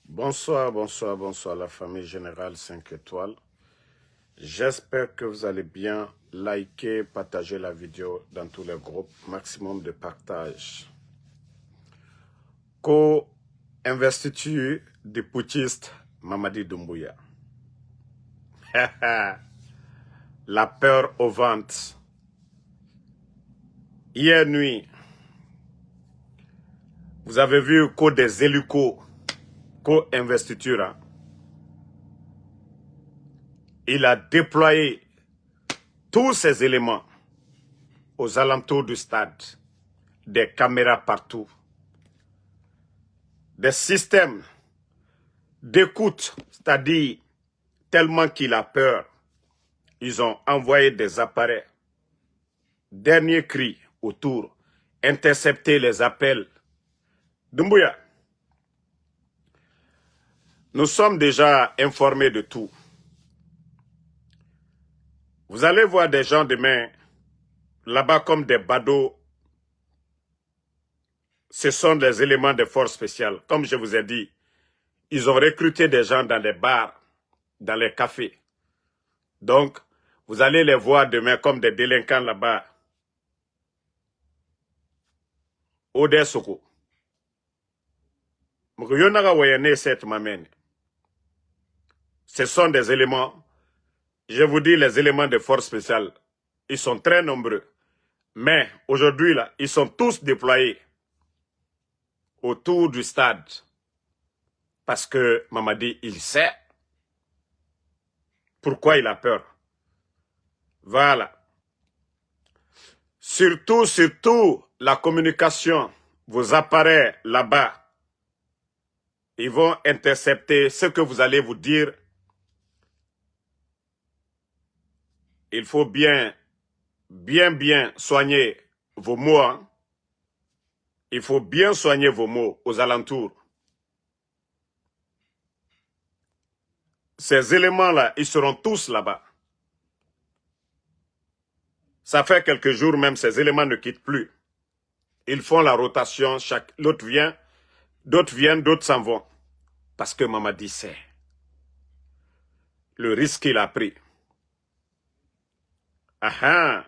Bonsoir, bonsoir, bonsoir la famille Générale 5 étoiles. J'espère que vous allez bien. Likez, partagez la vidéo dans tous les groupes. Maximum de partage. Co-investiture du putschiste Mamadi Doumbouya. La peur au ventre. Hier nuit, vous avez vu qu'au des hélicos, co-investiture, hein? Il a déployé tous ces éléments aux alentours du stade, des caméras partout, des systèmes d'écoute, c'est-à-dire tellement qu'il a peur, ils ont envoyé des appareils, dernier cri autour, intercepter les appels. Doumbouya, nous sommes déjà informés de tout. Vous allez voir des gens demain, là-bas comme des badauds. Ce sont des éléments de force spéciale. Comme je vous ai dit, ils ont recruté des gens dans les bars, dans les cafés. Donc, vous allez les voir demain comme des délinquants là-bas. Ode Soko. Ce sont des éléments, je vous dis les éléments de force spéciale. Ils sont très nombreux. Mais aujourd'hui, là, ils sont tous déployés autour du stade. Parce que Mamadi, il sait pourquoi il a peur. Voilà. Surtout, la communication, vos appareils là-bas, ils vont intercepter ce que vous allez vous dire. Il faut bien soigner vos mots. Hein? Il faut bien soigner vos mots aux alentours. Ces éléments-là, ils seront tous là-bas. Ça fait quelques jours même, ces éléments ne quittent plus. Ils font la rotation, l'autre vient, d'autres viennent, d'autres s'en vont. Parce que Mamadi sait le risque qu'il a pris. Ah,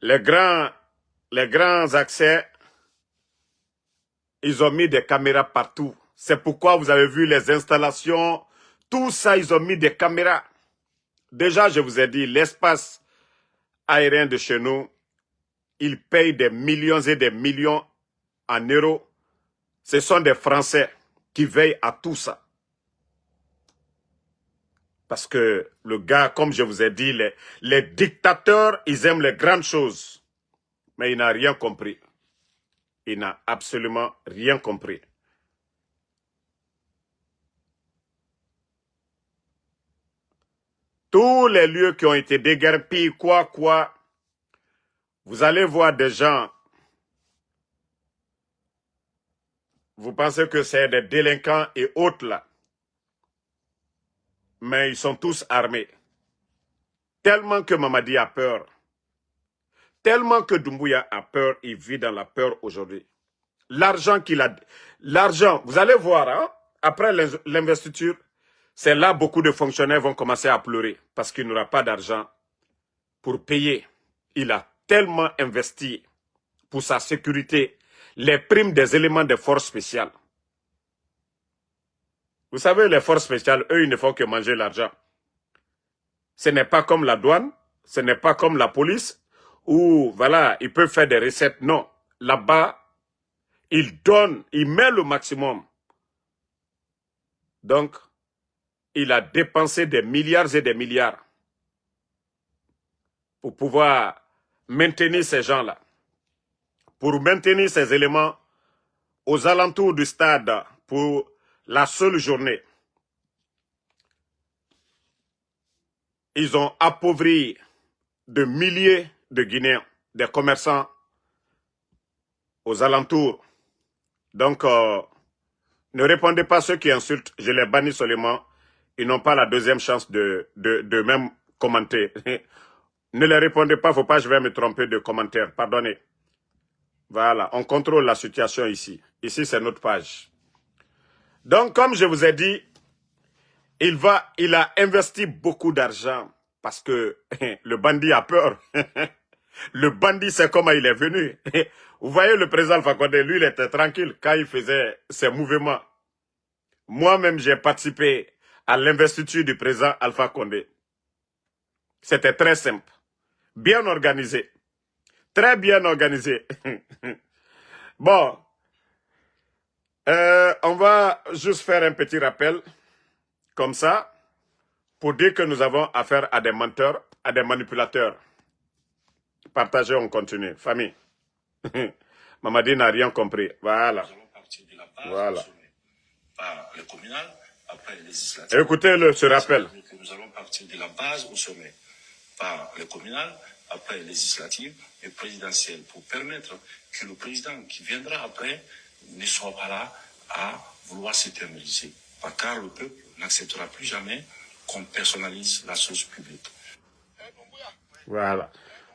les grands accès, ils ont mis des caméras partout. C'est pourquoi vous avez vu les installations, tout ça, ils ont mis des caméras. Déjà, je vous ai dit, l'espace aérien de chez nous, ils payent des millions et des millions en euros. Ce sont des Français qui veillent à tout ça. Parce que le gars, comme je vous ai dit, les dictateurs, ils aiment les grandes choses. Mais il n'a rien compris. Il n'a absolument rien compris. Tous les lieux qui ont été déguerpis, quoi, vous allez voir des gens. Vous pensez que c'est des délinquants et autres là. Mais ils sont tous armés. Tellement que Mamadi a peur. Tellement que Doumbouya a peur, il vit dans la peur aujourd'hui. L'argent qu'il a... L'argent, vous allez voir, hein, après l'investiture, c'est là beaucoup de fonctionnaires vont commencer à pleurer parce qu'il n'aura pas d'argent pour payer. Il a tellement investi pour sa sécurité, les primes des éléments de force spéciales. Vous savez, les forces spéciales, eux, ils ne font que manger l'argent. Ce n'est pas comme la douane, ce n'est pas comme la police, où, voilà, ils peuvent faire des recettes. Non, là-bas, ils donnent, ils mettent le maximum. Donc, il a dépensé des milliards et des milliards pour pouvoir maintenir ces gens-là, pour maintenir ces éléments aux alentours du stade pour la seule journée. Ils ont appauvri de milliers de Guinéens, des commerçants aux alentours. Donc, ne répondez pas à ceux qui insultent, je les bannis seulement. Ils n'ont pas la deuxième chance de même commenter. Ne les répondez pas, faut pas, je vais me tromper de commentaire, pardonnez. Voilà, on contrôle la situation ici. Ici, c'est notre page. Donc, comme je vous ai dit, il a investi beaucoup d'argent parce que le bandit a peur. Le bandit, c'est comment il est venu. Vous voyez le président Alpha Condé, lui, il était tranquille quand il faisait ses mouvements. Moi-même, j'ai participé à l'investiture du président Alpha Condé. C'était très simple, bien organisé, très bien organisé. Bon, on va juste faire un petit rappel, comme ça, pour dire que nous avons affaire à des menteurs, à des manipulateurs. Partagez, on continue. Famille. Mamadi n'a rien compris. Voilà. Nous allons partir de la base Voilà. au sommet. Par les communales, après les législatives. Écoutez ce rappel. Nous allons partir de la base au sommet. Par les communales, après les législatives et présidentielles, pour permettre que le président qui viendra après ne soit pas là à vouloir s'éterniser. Car le peuple n'acceptera plus jamais qu'on personnalise la chose publique. Voilà.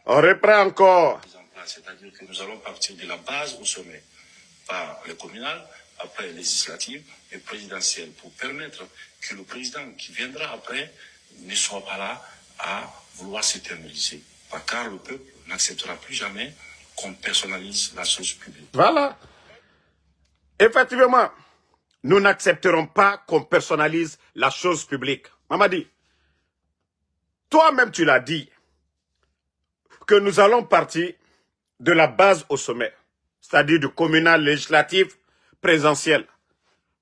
On reprend encore. C'est-à-dire que nous allons partir de la base au sommet, par les communales, après les législatives et présidentielles, pour permettre que le président qui viendra après ne soit pas là à vouloir s'éterniser. Car le peuple n'acceptera plus jamais qu'on personnalise la chose publique. Voilà. Effectivement, nous n'accepterons pas qu'on personnalise la chose publique. Mamadi, toi-même tu l'as dit, que nous allons partir de la base au sommet, c'est-à-dire du communal, législatif, présidentiel.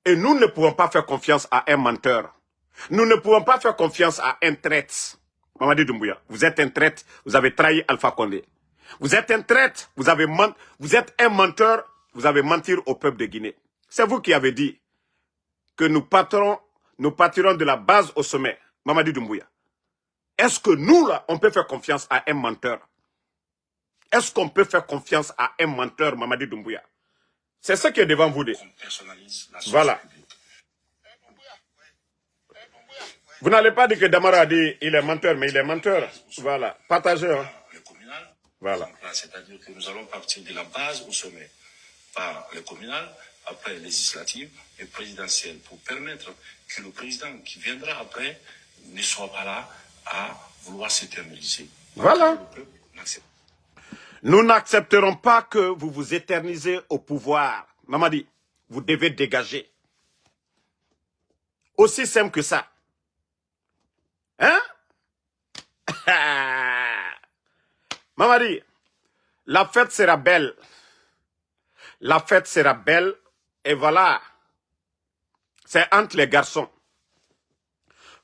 Et nous ne pouvons pas faire confiance à un menteur. Nous ne pouvons pas faire confiance à un traître. Mamadi Doumbouya, vous êtes un traître, vous avez trahi Alpha Condé. Vous êtes un traître, vous êtes un menteur, vous avez menti au peuple de Guinée. C'est vous qui avez dit que nous partirons de la base au sommet. Mamadi Doumbouya. Est-ce que nous, là, on peut faire confiance à un menteur? Est-ce qu'on peut faire confiance à un menteur, Mamadi Doumbouya? C'est ce qui est devant vous. Voilà. Vous n'allez pas dire que Damara a dit il est menteur, mais il est menteur. Voilà. Partagez. Hein. Voilà. C'est-à-dire que nous allons partir de la base au sommet, par les communales, après les législatives et présidentielles, pour permettre que le président qui viendra après ne soit pas là à vouloir s'éterniser. Voilà. Nous n'accepterons pas que vous vous éternisez au pouvoir. Mamadi, vous devez dégager. Aussi simple que ça. Hein? Mamadi, la fête sera belle. La fête sera belle. Et voilà. C'est entre les garçons.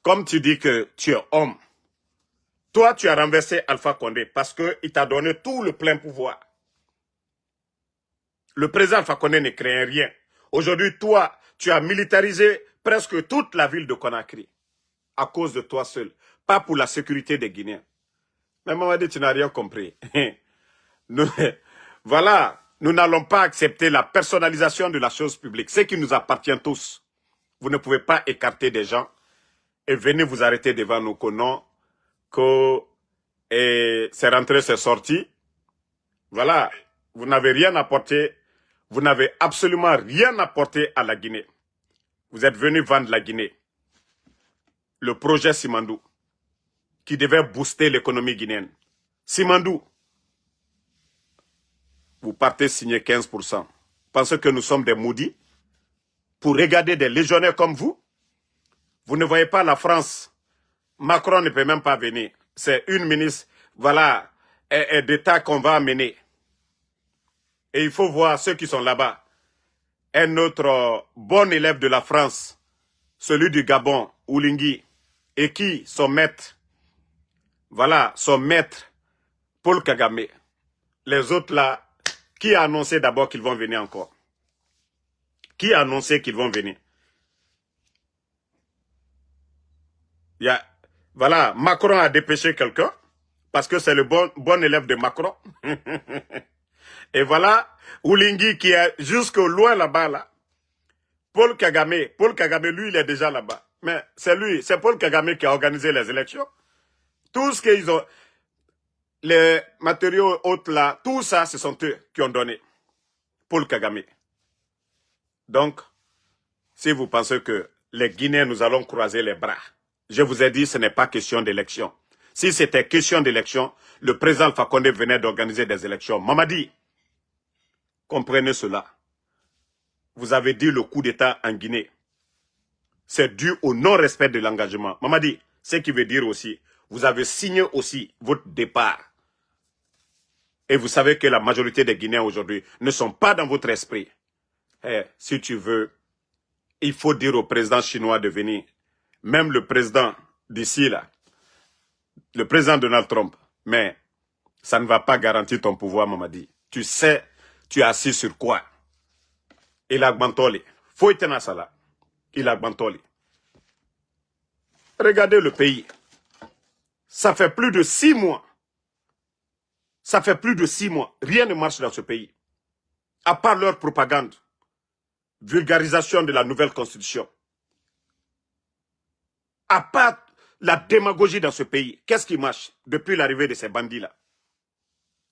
Comme tu dis que tu es homme. Toi, tu as renversé Alpha Condé parce qu'il t'a donné tout le plein pouvoir. Le président Alpha Condé ne crée rien. Aujourd'hui, toi, tu as militarisé presque toute la ville de Conakry. À cause de toi seul. Pas pour la sécurité des Guinéens. Mais Mamadi, tu n'as rien compris. Voilà, nous n'allons pas accepter la personnalisation de la chose publique. Ce qui nous appartient tous. Vous ne pouvez pas écarter des gens et venir vous arrêter devant nous que non, que c'est rentré, c'est sorti. Voilà, vous n'avez rien apporté. Vous n'avez absolument rien apporté à la Guinée. Vous êtes venu vendre la Guinée. Le projet Simandou, qui devait booster l'économie guinéenne. Simandou, vous partez signer 15%. Pensez que nous sommes des maudits pour regarder des légionnaires comme vous? Vous ne voyez pas la France. Macron ne peut même pas venir. C'est une ministre, voilà, d'État qu'on va amener. Et il faut voir ceux qui sont là-bas. Un autre bon élève de la France, celui du Gabon, Oulingui, et qui, son maître, voilà, son maître, Paul Kagame. Les autres là, qui a annoncé d'abord qu'ils vont venir encore? Qui a annoncé qu'ils vont venir? Voilà, Macron a dépêché quelqu'un, parce que c'est le bon élève de Macron. Et voilà, Oulingui qui est jusque loin là-bas, là. Paul Kagame, lui, il est déjà là-bas. Mais c'est lui, c'est Paul Kagame qui a organisé les élections. Tout ce qu'ils ont, les matériaux autres là, tout ça, ce sont eux qui ont donné. Paul Kagame. Donc, Si vous pensez que les Guinéens, nous allons croiser les bras, je vous ai dit, ce n'est pas question d'élection. Si c'était question d'élection, le président Alpha Condé venait d'organiser des élections. Mamadi, comprenez cela. Vous avez dit le coup d'État en Guinée. C'est dû au non-respect de l'engagement. Mamadi, ce qui veut dire aussi, vous avez signé aussi votre départ. Et vous savez que la majorité des Guinéens aujourd'hui ne sont pas dans votre esprit. Eh, si tu veux, il faut dire au président chinois de venir. Même le président d'ici là, le président Donald Trump. Mais ça ne va pas garantir ton pouvoir, Mamadi. Tu sais, tu es assis sur quoi? Il a Gbantoli. Faut être sala. Il a Gbantoli. Regardez le pays. Ça fait plus de 6 mois. Ça fait plus de 6 mois. Rien ne marche dans ce pays. À part leur propagande. Vulgarisation de la nouvelle constitution. À part la démagogie dans ce pays. Qu'est-ce qui marche depuis l'arrivée de ces bandits-là?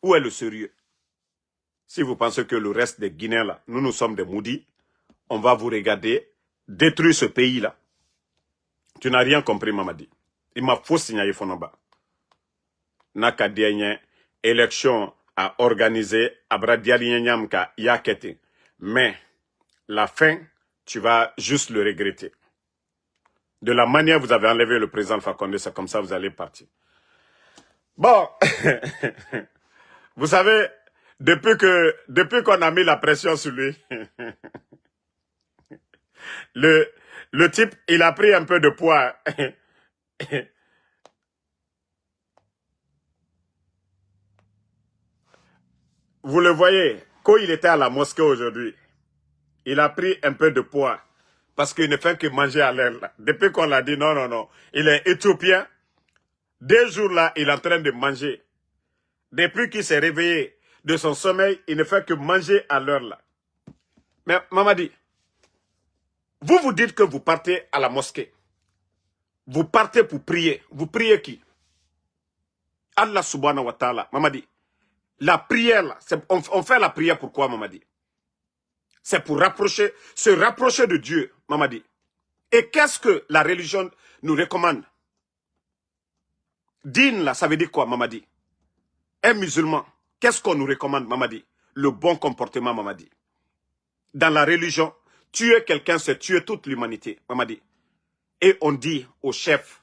Où est le sérieux? Si vous pensez que le reste des Guinéens, là, nous sommes des maudits, on va vous regarder, détruire ce pays-là. Tu n'as rien compris, Mamadi. Il m'a faux signaler Fonoba. Naka dienye, élection à organiser, abradialinyamka yakete. Mais, la fin, tu vas juste le regretter. De la manière vous avez enlevé le président Alpha Condé, c'est comme ça vous allez partir. Bon, vous savez, depuis qu'on a mis la pression sur lui, le type, il a pris un peu de poids. Vous le voyez, quand il était à la mosquée aujourd'hui, il a pris un peu de poids. Parce qu'il ne fait que manger à l'air. Depuis qu'on l'a dit, non, non, non. Il est éthiopien. 2 jours là, il est en train de manger. Depuis qu'il s'est réveillé de son sommeil, il ne fait que manger à l'heure là. Mais Mamadi, vous vous dites que vous partez à la mosquée. Vous partez pour prier. Vous priez qui? Allah subhanahu wa ta'ala. Mamadi, la prière là, on fait la prière pourquoi, Mamadi? C'est pour se rapprocher de Dieu, Mamadi. Et qu'est-ce que la religion nous recommande? Din là, ça veut dire quoi, Mamadi? Un musulman, qu'est-ce qu'on nous recommande, Mamadi? Le bon comportement, Mamadi. Dans la religion, tuer quelqu'un, c'est tuer toute l'humanité, Mamadi. Et on dit au chef,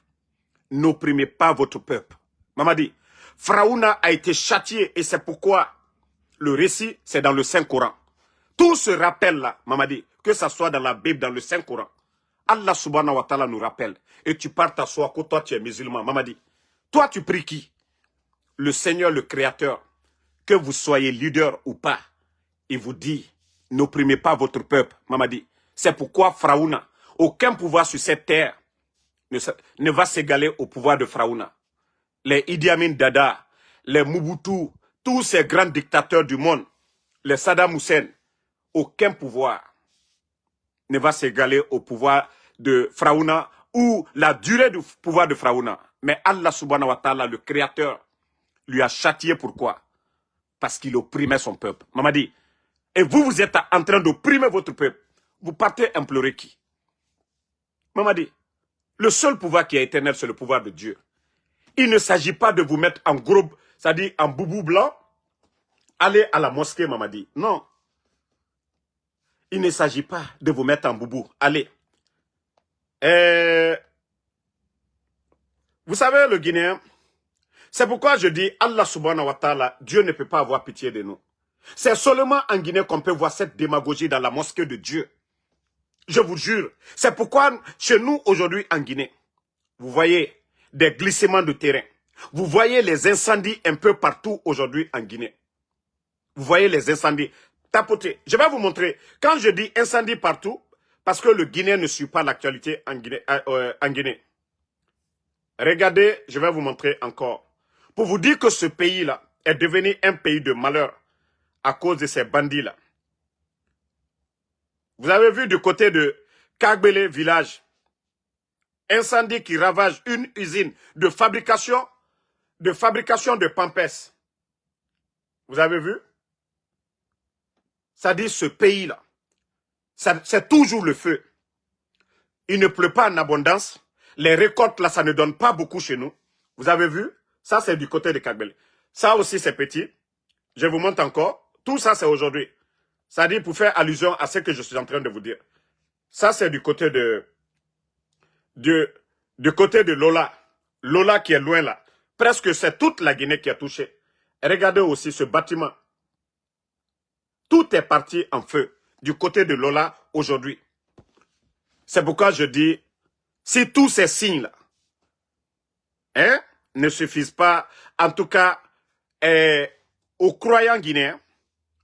n'opprimez pas votre peuple. Mamadi, Pharaouna a été châtié et c'est pourquoi le récit, c'est dans le Saint-Coran. Tout se rappelle là, Mamadi, que ça soit dans la Bible, dans le Saint-Coran. Allah subhanahu wa ta'ala nous rappelle. Et tu pars t'asseoir que toi tu es musulman, Mamadi. Toi tu pries qui? Le Seigneur, le Créateur. Que vous soyez leader ou pas, il vous dit, n'opprimez pas votre peuple, Mamadi. C'est pourquoi Pharaouna, aucun pouvoir sur cette terre ne va s'égaler au pouvoir de Pharaouna. Les Idi Amin Dada, les Mobutu, tous ces grands dictateurs du monde, les Saddam Hussein, aucun pouvoir ne va s'égaler au pouvoir de Pharaouna ou la durée du pouvoir de Pharaouna. Mais Allah subhanahu wa ta'ala, le Créateur, lui a châtié pourquoi? Parce qu'il opprimait son peuple. Mamadi, et vous êtes en train d'opprimer votre peuple. Vous partez implorer qui? Mamadi, le seul pouvoir qui est éternel, c'est le pouvoir de Dieu. Il ne s'agit pas de vous mettre en groupe, c'est-à-dire en boubou blanc, aller à la mosquée, Mamadi. Non. Il ne s'agit pas de vous mettre en boubou. Allez. Vous savez, le Guinéen, c'est pourquoi je dis, Allah subhanahu wa ta'ala, Dieu ne peut pas avoir pitié de nous. C'est seulement en Guinée qu'on peut voir cette démagogie dans la mosquée de Dieu. Je vous jure. C'est pourquoi, chez nous, aujourd'hui, en Guinée, vous voyez des glissements de terrain. Vous voyez les incendies un peu partout aujourd'hui en Guinée. Vous voyez les incendies. Tapotez. Je vais vous montrer. Quand je dis incendie partout, parce que le Guinéen ne suit pas l'actualité en Guinée. Regardez, je vais vous montrer encore. Pour vous dire que ce pays-là est devenu un pays de malheur à cause de ces bandits-là. Vous avez vu du côté de Kagbele village, incendie qui ravage une usine de fabrication de pampers. Vous avez vu? Ça dit ce pays-là, c'est toujours le feu. il ne pleut pas en abondance. Les récoltes, là, ça ne donne pas beaucoup chez nous. Vous avez vu? Ça, c'est du côté de Kagbele. Ça aussi, c'est petit. Je vous montre encore. Tout ça, c'est aujourd'hui. Ça dit pour faire allusion à ce que je suis en train de vous dire. Ça, c'est du côté du côté de Lola. Lola qui est loin là. Presque c'est toute la Guinée qui a touché. Et regardez aussi ce bâtiment. Tout est parti en feu du côté de Lola aujourd'hui. C'est pourquoi je dis, si tous ces signes-là ne suffisent pas, en tout cas, aux croyants guinéens,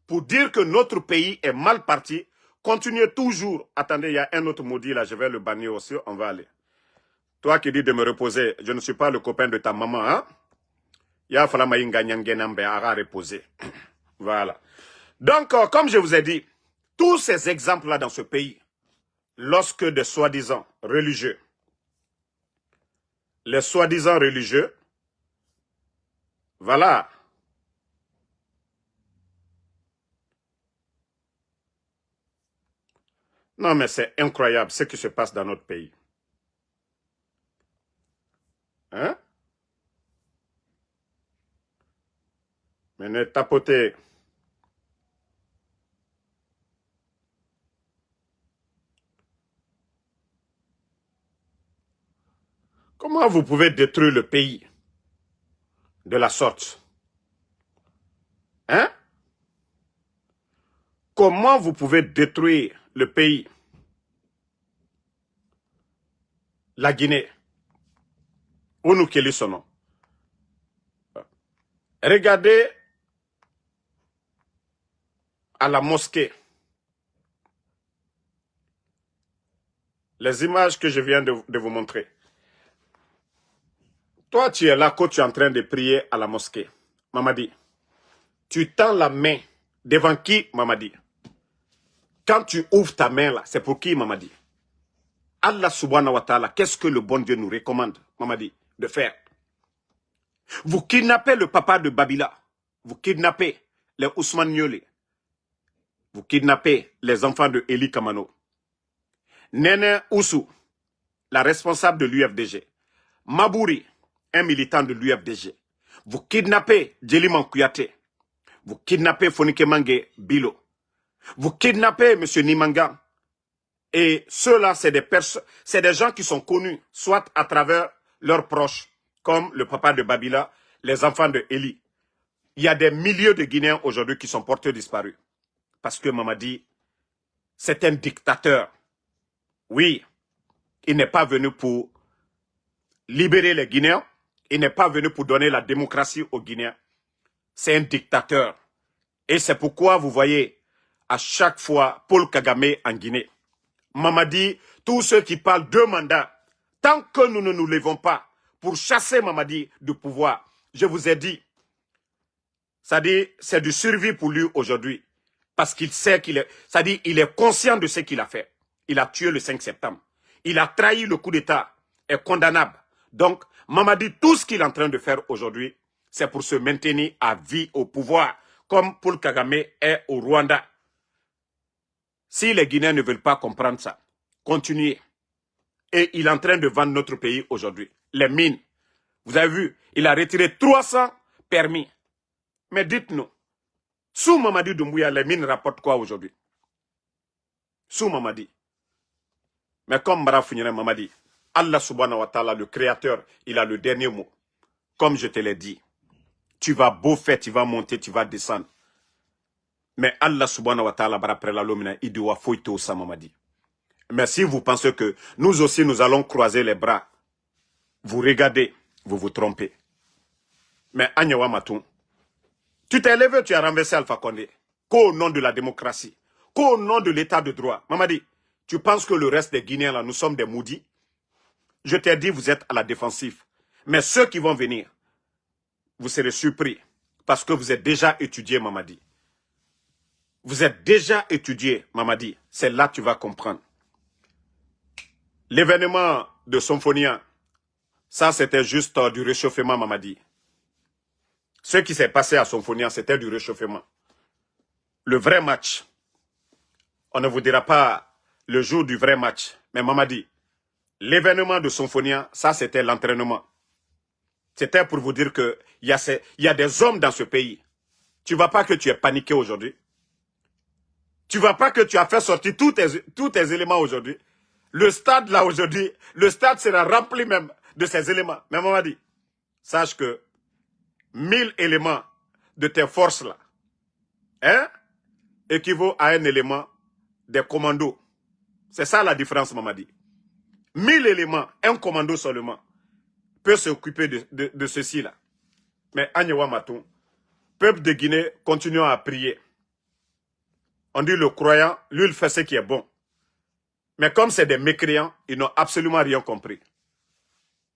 pour dire que notre pays est mal parti, continuez toujours. Attendez, il y a un autre maudit là, je vais le bannir aussi, on va aller. Toi qui dis de me reposer, je ne suis pas le copain de ta maman, hein? Il y a fallu reposer. Voilà. Donc, comme je vous ai dit, tous ces exemples-là dans ce pays, lorsque des soi-disant religieux, les soi-disant religieux, voilà. Non, mais c'est incroyable ce qui se passe dans notre pays. Hein? Mais ne tapotez. Comment vous pouvez détruire le pays de la sorte? Hein? Comment vous pouvez détruire le pays? La Guinée. Où nous quel est son nom? Regardez à la mosquée. Les images que je viens de vous montrer. Toi, tu es là quand tu es en train de prier à la mosquée. Mamadi, tu tends la main devant qui, Mamadi? Quand tu ouvres ta main là, c'est pour qui, Mamadi? Allah subhanahu wa ta'ala, qu'est-ce que le bon Dieu nous recommande, Mamadi, de faire? Vous kidnappez le papa de Babila. Vous kidnappez les Ousmane Niolé. Vous kidnappez les enfants de Eli Kamano. Nene Oussou, la responsable de l'UFDG. Mabouri, un militant de l'UFDG. Vous kidnappez Djeliman Kouyaté. Vous kidnappez Fonike Mange Bilo. Vous kidnappez M. Nimanga. Et ceux-là, c'est des gens qui sont connus, soit à travers leurs proches, comme le papa de Babila, les enfants de Eli. Il y a des milliers de Guinéens aujourd'hui qui sont portés disparus. Parce que Mamadi, c'est un dictateur. Oui, il n'est pas venu pour libérer les Guinéens. Il n'est pas venu pour donner la démocratie aux Guinéens. C'est un dictateur. Et c'est pourquoi vous voyez à chaque fois Paul Kagame en Guinée. Mamadi, tous ceux qui parlent de mandat, tant que nous ne nous levons pas pour chasser Mamadi du pouvoir, je vous ai dit, c'est du survie pour lui aujourd'hui. Parce qu'il sait il est conscient de ce qu'il a fait. Il a tué le 5 septembre. Il a trahi le coup d'État. Est condamnable. Donc, Mamadi, tout ce qu'il est en train de faire aujourd'hui, c'est pour se maintenir à vie au pouvoir, comme Paul Kagame est au Rwanda. Si les Guinéens ne veulent pas comprendre ça, continuez. Et il est en train de vendre notre pays aujourd'hui. Les mines. Vous avez vu, il a retiré 300 permis. Mais dites-nous, sous Mamadi Doumbouya, les mines rapportent quoi aujourd'hui? Sous Mamadi. Mais comme Barafouniere Mamadi, Allah subhanahu wa ta'ala, le créateur, il a le dernier mot. Comme je te l'ai dit, tu vas beau faire, tu vas monter, tu vas descendre. Mais Allah subhanahu wa ta'ala, après la lomina, il doit fouiller au Mamadi. Mais si vous pensez que nous aussi, nous allons croiser les bras, vous regardez, vous vous trompez. Mais Agnawa Matoun, tu t'es levé, tu as renversé Alpha Condé. Qu'au nom de la démocratie, qu'au nom de l'état de droit. Mamadi, tu penses que le reste des Guinéens, là, nous sommes des maudits? Je t'ai dit, vous êtes à la défensive. Mais ceux qui vont venir, vous serez surpris. Parce que vous êtes déjà étudié, Mamadi. Vous êtes déjà étudié, Mamadi. C'est là que tu vas comprendre. L'événement de Symphonia, ça c'était juste du réchauffement, Mamadi. Ce qui s'est passé à Symphonia, c'était du réchauffement. Le vrai match, on ne vous dira pas le jour du vrai match. Mais Mamadi, L'événement de Symphonia, ça c'était l'entraînement. C'était pour vous dire qu'il y a des hommes dans ce pays. Tu ne vas pas que tu es paniqué aujourd'hui. Tu ne vas pas que tu as fait sortir tous tes éléments aujourd'hui. Le stade là aujourd'hui, le stade sera rempli même de ces éléments. Mais on m'a dit, sache que 1000 éléments de tes forces là, hein, équivaut à un élément des commandos. C'est ça la différence, Mamadi. 1000 éléments, un commando seulement, peut s'occuper de ceci-là. Mais Agnewa Matou, peuple de Guinée, continuons à prier. On dit le croyant, lui, il fait ce qui est bon. Mais comme c'est des mécréants, ils n'ont absolument rien compris.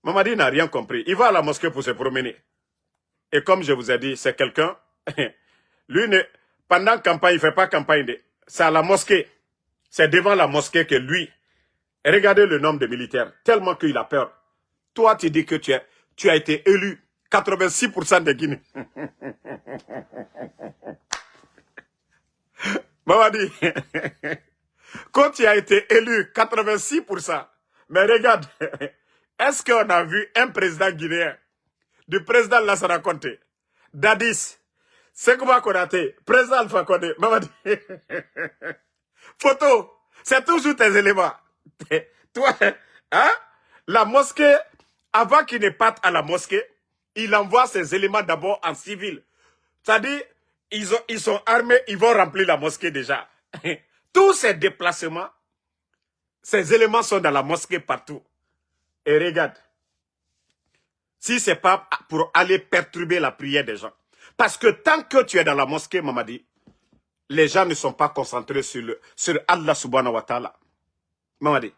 Mamadi n'a rien compris. Il va à la mosquée pour se promener. Et comme je vous ai dit, c'est quelqu'un, lui, pendant campagne, il ne fait pas campagne. C'est à la mosquée. C'est devant la mosquée que lui, regardez le nombre de militaires, tellement qu'il a peur. Toi, tu dis que tu as été élu 86% des Guinéens. Mamadi, quand tu as été élu 86%, mais regarde, est-ce qu'on a vu un président guinéen, du président Lassana Conté, Dadis, Sekouba Konaté, président Alpha Condé, Mamadi, photo, c'est toujours tes éléments. Toi, hein? La mosquée, avant qu'il ne parte à la mosquée, il envoie ses éléments d'abord en civil. C'est-à-dire, ils sont armés, ils vont remplir la mosquée déjà. Tous ces déplacements, ces éléments sont dans la mosquée partout. Et regarde, si ce n'est pas pour aller perturber la prière des gens. Parce que tant que tu es dans la mosquée, Mamadi, les gens ne sont pas concentrés sur Allah subhanahu wa ta'ala. Mamadi.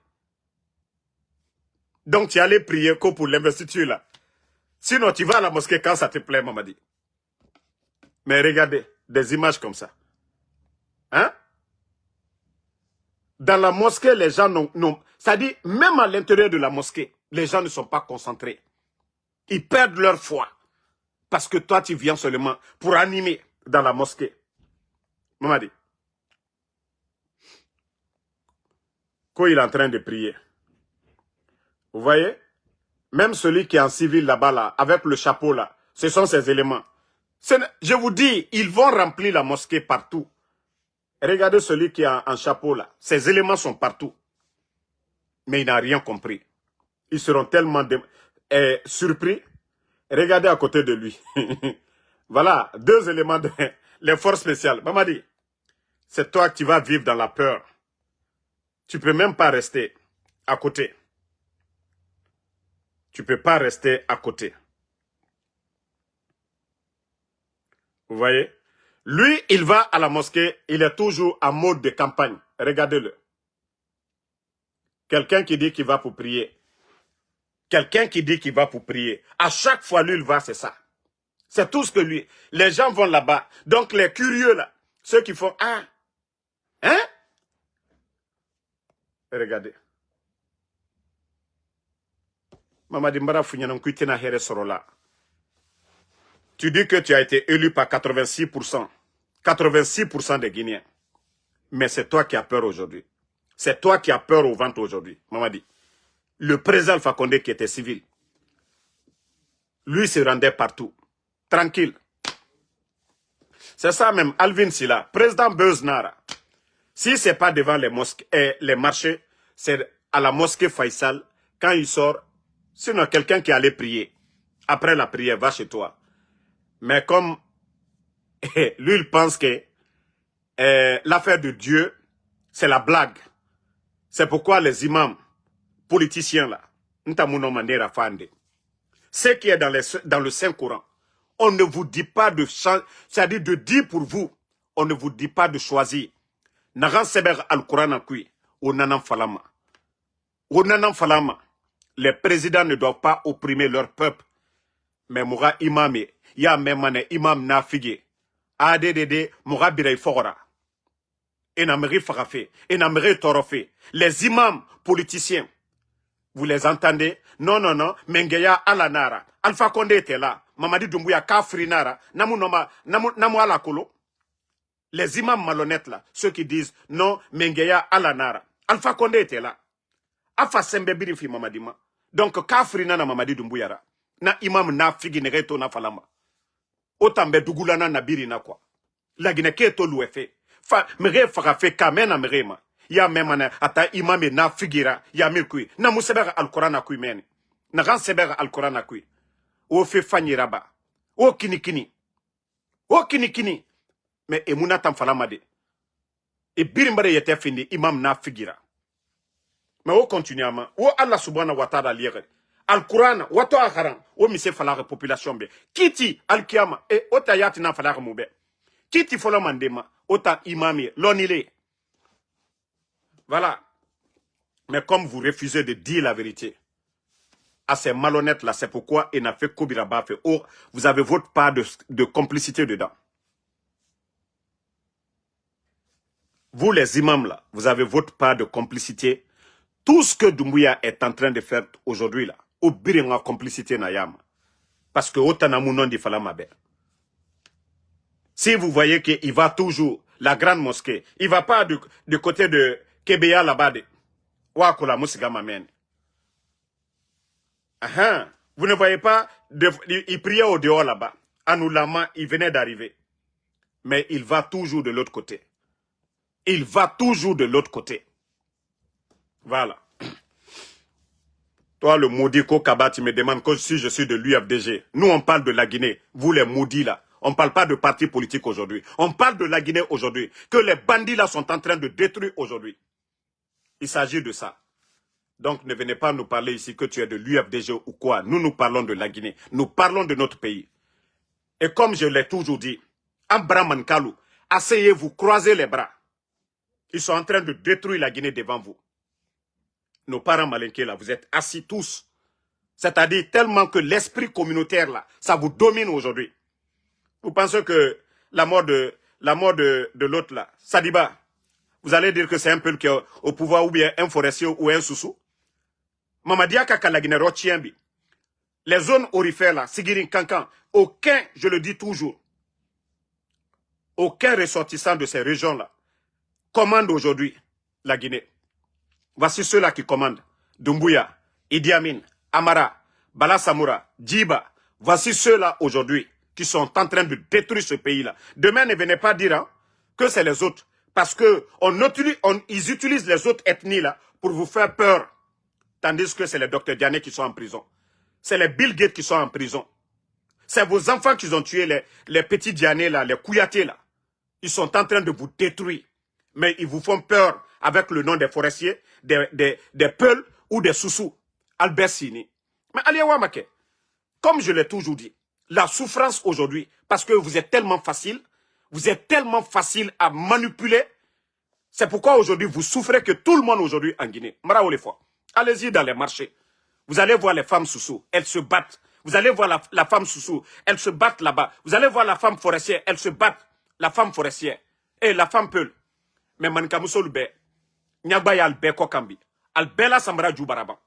Donc tu allais prier que pour l'investiture là. Sinon tu vas à la mosquée quand ça te plaît, Mamadi. Mais regardez, des images comme ça. Hein? Dans la mosquée, les gens n'ont... C'est-à-dire, même à l'intérieur de la mosquée, les gens ne sont pas concentrés. Ils perdent leur foi. Parce que toi, tu viens seulement pour animer dans la mosquée. Mamadi. Quand il est en train de prier. Vous voyez? Même celui qui est en civil là-bas, là, avec le chapeau là, ce sont ces éléments. Je vous dis, ils vont remplir la mosquée partout. Regardez celui qui est en chapeau là. Ces éléments sont partout. Mais il n'a rien compris. Ils seront tellement surpris. Regardez à côté de lui. Voilà, 2 éléments de les forces spéciales. Mamadi, c'est toi qui vas vivre dans la peur. Tu ne peux même pas rester à côté. Tu ne peux pas rester à côté. Vous voyez? Lui, il va à la mosquée, il est toujours en mode de campagne. Regardez-le. Quelqu'un qui dit qu'il va pour prier. Quelqu'un qui dit qu'il va pour prier. À chaque fois, lui, il va, c'est ça. C'est tout ce que lui. Les gens vont là-bas. Donc, les curieux, là, ceux qui font, ah, hein? Regardez. Mamadi Mbara Founyanon Kuitena Here Sorola. Tu dis que tu as été élu par 86%. 86% des Guinéens. Mais c'est toi qui as peur aujourd'hui. C'est toi qui as peur au ventre aujourd'hui. Mamadi. Le président Alpha Condé qui était civil. Lui se rendait partout. Tranquille. C'est ça même, Alvin Silla, président Beznara. Si ce n'est pas devant les mosquées, les marchés, c'est à la mosquée Faisal, quand il sort, sinon quelqu'un qui allait prier. Après la prière, va chez toi. Mais comme lui, il pense que l'affaire de Dieu, c'est la blague. C'est pourquoi les imams, politiciens là, ce qui est dans le Saint-Coran, on ne vous dit pas de changer, c'est-à-dire de dire pour vous, on ne vous dit pas de choisir. Nagan Seber al-Quran a kui, ou Nanan Falama. Ou Nanan Falama, les présidents ne doivent pas opprimer leur peuple. Mais Moura imam, ya memane imam na figé. ADDD, Moura birei fora. Enameri farafé, enameri torofé. Les imams politiciens, vous les entendez? Non, non, non. Mengeya Alanara. Alpha Condé était là. Mamadi Doumbouya Kafrinara. Namu Alakolo. Les imams malhonnêtes là. Ceux qui disent non, Mengeya Alanara. Alpha Condé était là. Afa sembe biri fi Mamadi ma. Donc, kafri na Mamadi Doumbouya. Na imam na figi nereto na falama. Otambe dugulana na biri na kwa. La Guinée keto louefe. Fa, mere fara fe kamena mere ma. Ya memana ata imam na figira. Ya mirkui. Na musebera al-Quran na kui meni. Na ran sebera al-Quran na kui. O fe fanyiraba. O kinikini. O kinikini. Mais emuna tam falama de. Et birimbare yete fini imam na figira. Mais o continuellement. O Allah subhanahu wa ta'ala lire. Al-Quran, wato akharan, o mise falare population be. Kiti al-Kiyama, e ota yati na falare moube. Kiti folo mandema, ota imami, l'onile. Voilà. Mais comme vous refusez de dire la vérité, à ces malhonnêtes là, c'est pourquoi il n'a fait Kobiraba fait. Oh, vous avez votre part de complicité dedans. Vous les imams là, vous avez votre part de complicité. Tout ce que Doumbouya est en train de faire aujourd'hui là, au biringa complicité nayam. Parce que autant di falamabe. Si vous voyez qu'il va toujours, la grande mosquée, il va pas du côté de Kebeya là-bas de Wakola Mousigama men. Vous ne voyez pas, il priait au dehors là-bas. Anoulama, il venait d'arriver. Mais il va toujours de l'autre côté. Il va toujours de l'autre côté. Voilà. Toi, le maudit Kokaba, tu me demandes que si je suis de l'UFDG. Nous, on parle de la Guinée. Vous, les maudits, là. On ne parle pas de parti politique aujourd'hui. On parle de la Guinée aujourd'hui. Que les bandits, là, sont en train de détruire aujourd'hui. Il s'agit de ça. Donc, ne venez pas nous parler ici que tu es de l'UFDG ou quoi. Nous parlons de la Guinée. Nous parlons de notre pays. Et comme je l'ai toujours dit, Abraham Kalou, asseyez-vous, croisez les bras. Ils sont en train de détruire la Guinée devant vous. Nos parents malinqués là, vous êtes assis tous. C'est-à-dire tellement que l'esprit communautaire là, ça vous domine aujourd'hui. Vous pensez que la mort de l'autre là, Sadiba, vous allez dire que c'est un peuple qui est au pouvoir ou bien un forestier ou un soussou. Mamadia Kakalagine Rochiembi. Les zones orifères là, Sigirin Kankan, aucun, je le dis toujours, aucun ressortissant de ces régions là commande aujourd'hui la Guinée. Voici ceux-là qui commandent. Doumbouya, Idi Amin, Amara, Bala Samoura, Djiba. Voici ceux-là aujourd'hui qui sont en train de détruire ce pays-là. Demain, ne venez pas dire que c'est les autres. Parce que ils utilisent les autres ethnies là pour vous faire peur. Tandis que c'est les Dr Diané qui sont en prison. C'est les Bill Gates qui sont en prison. C'est vos enfants qui ont tué les petits Diané là, les Kouyaté là. Ils sont en train de vous détruire. Mais ils vous font peur avec le nom des forestiers, des Peuls ou des Soussous. Albert Sini. Mais allez Wamake, comme je l'ai toujours dit, la souffrance aujourd'hui, parce que vous êtes tellement facile à manipuler, c'est pourquoi aujourd'hui vous souffrez que tout le monde aujourd'hui en Guinée. Maraou les fois. Allez-y dans les marchés. Vous allez voir les femmes Soussous, elles se battent. Vous allez voir la femme Soussou, elles se battent là-bas. Vous allez voir la femme forestière, elles se battent. La femme forestière et la femme Peul. Mais Mankamousol Bé, Nyabaya Albé Kokambi, Albela Samra Djoubaraban.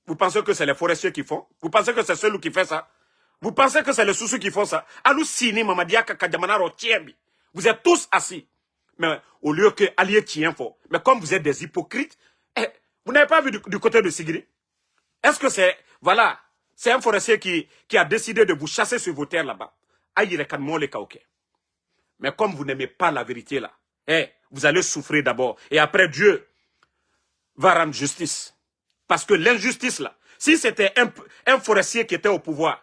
Vous pensez que c'est les forestiers qui font? Vous pensez que c'est celui qui fait ça? Vous pensez que c'est les Soussous qui font ça? Alou Sini Mamadia Kakadjamanaro Tiembi. Vous êtes tous assis. Mais au lieu que allié tient fort. Mais comme vous êtes des hypocrites, vous n'avez pas vu du côté de Sigiri? Est-ce que c'est, voilà, c'est un forestier qui a décidé de vous chasser sur vos terres là-bas? Aïe, les Kaoké. Mais comme vous n'aimez pas la vérité là, vous allez souffrir d'abord. Et après, Dieu va rendre justice. Parce que l'injustice là, si c'était un forestier qui était au pouvoir,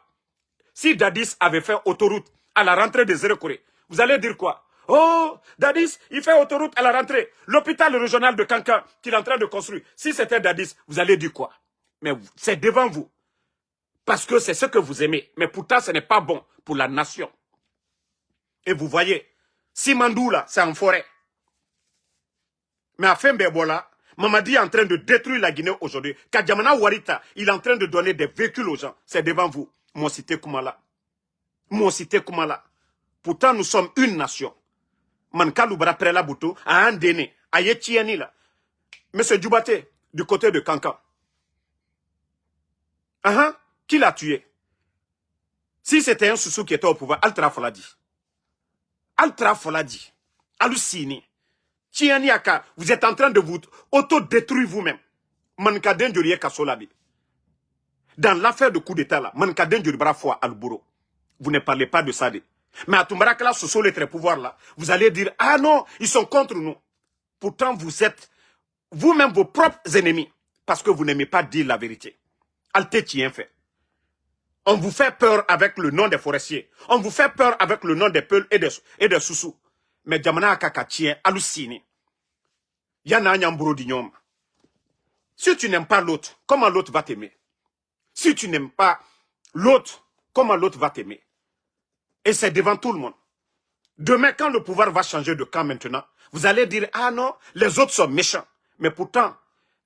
si Dadis avait fait autoroute à la rentrée des Zéro-Corée, vous allez dire quoi? Oh, Dadis, il fait autoroute à la rentrée. L'hôpital régional de Kankan qu'il est en train de construire. Si c'était Dadis, vous allez dire quoi? Mais c'est devant vous. Parce que c'est ce que vous aimez. Mais pourtant, ce n'est pas bon pour la nation. Et vous voyez, Simandou là, c'est en forêt. Mais à Fembebola, Mamadi est en train de détruire la Guinée aujourd'hui. Kadjamana Warita, il est en train de donner des véhicules aux gens. C'est devant vous. Mon cité Koumala. Mon cité Koumala. Pourtant, nous sommes une nation. Mankalou Braprela Boutou, à Andene, à Yetieni là. Monsieur Djoubaté, du côté de Kankan. Qui l'a tué? Si c'était un Soussou qui était au pouvoir, Altra Foladi. Altra Foladi. Alusini. Tieniaka, vous êtes en train de vous auto-détruire vous-même. Mankaden Djoriye Kasolabi. Dans l'affaire de coup d'état là, Mankaden Djoribara Foua Albouro. Vous ne parlez pas de ça. Mais à Tumbarakala, ce sont les très pouvoirs là. Vous allez dire, ah non, ils sont contre nous. Pourtant, vous êtes vous-même vos propres ennemis. Parce que vous n'aimez pas dire la vérité. Alte tien fait. On vous fait peur avec le nom des forestiers. On vous fait peur avec le nom des Peuls et des Soussous. Mais Djamana Akaka tien, halluciné. Yana Nyamburo Dinyom. Si tu n'aimes pas l'autre, comment l'autre va t'aimer? Si tu n'aimes pas l'autre, comment l'autre va t'aimer? Et c'est devant tout le monde. Demain, quand le pouvoir va changer de camp maintenant, vous allez dire, ah non, les autres sont méchants. Mais pourtant,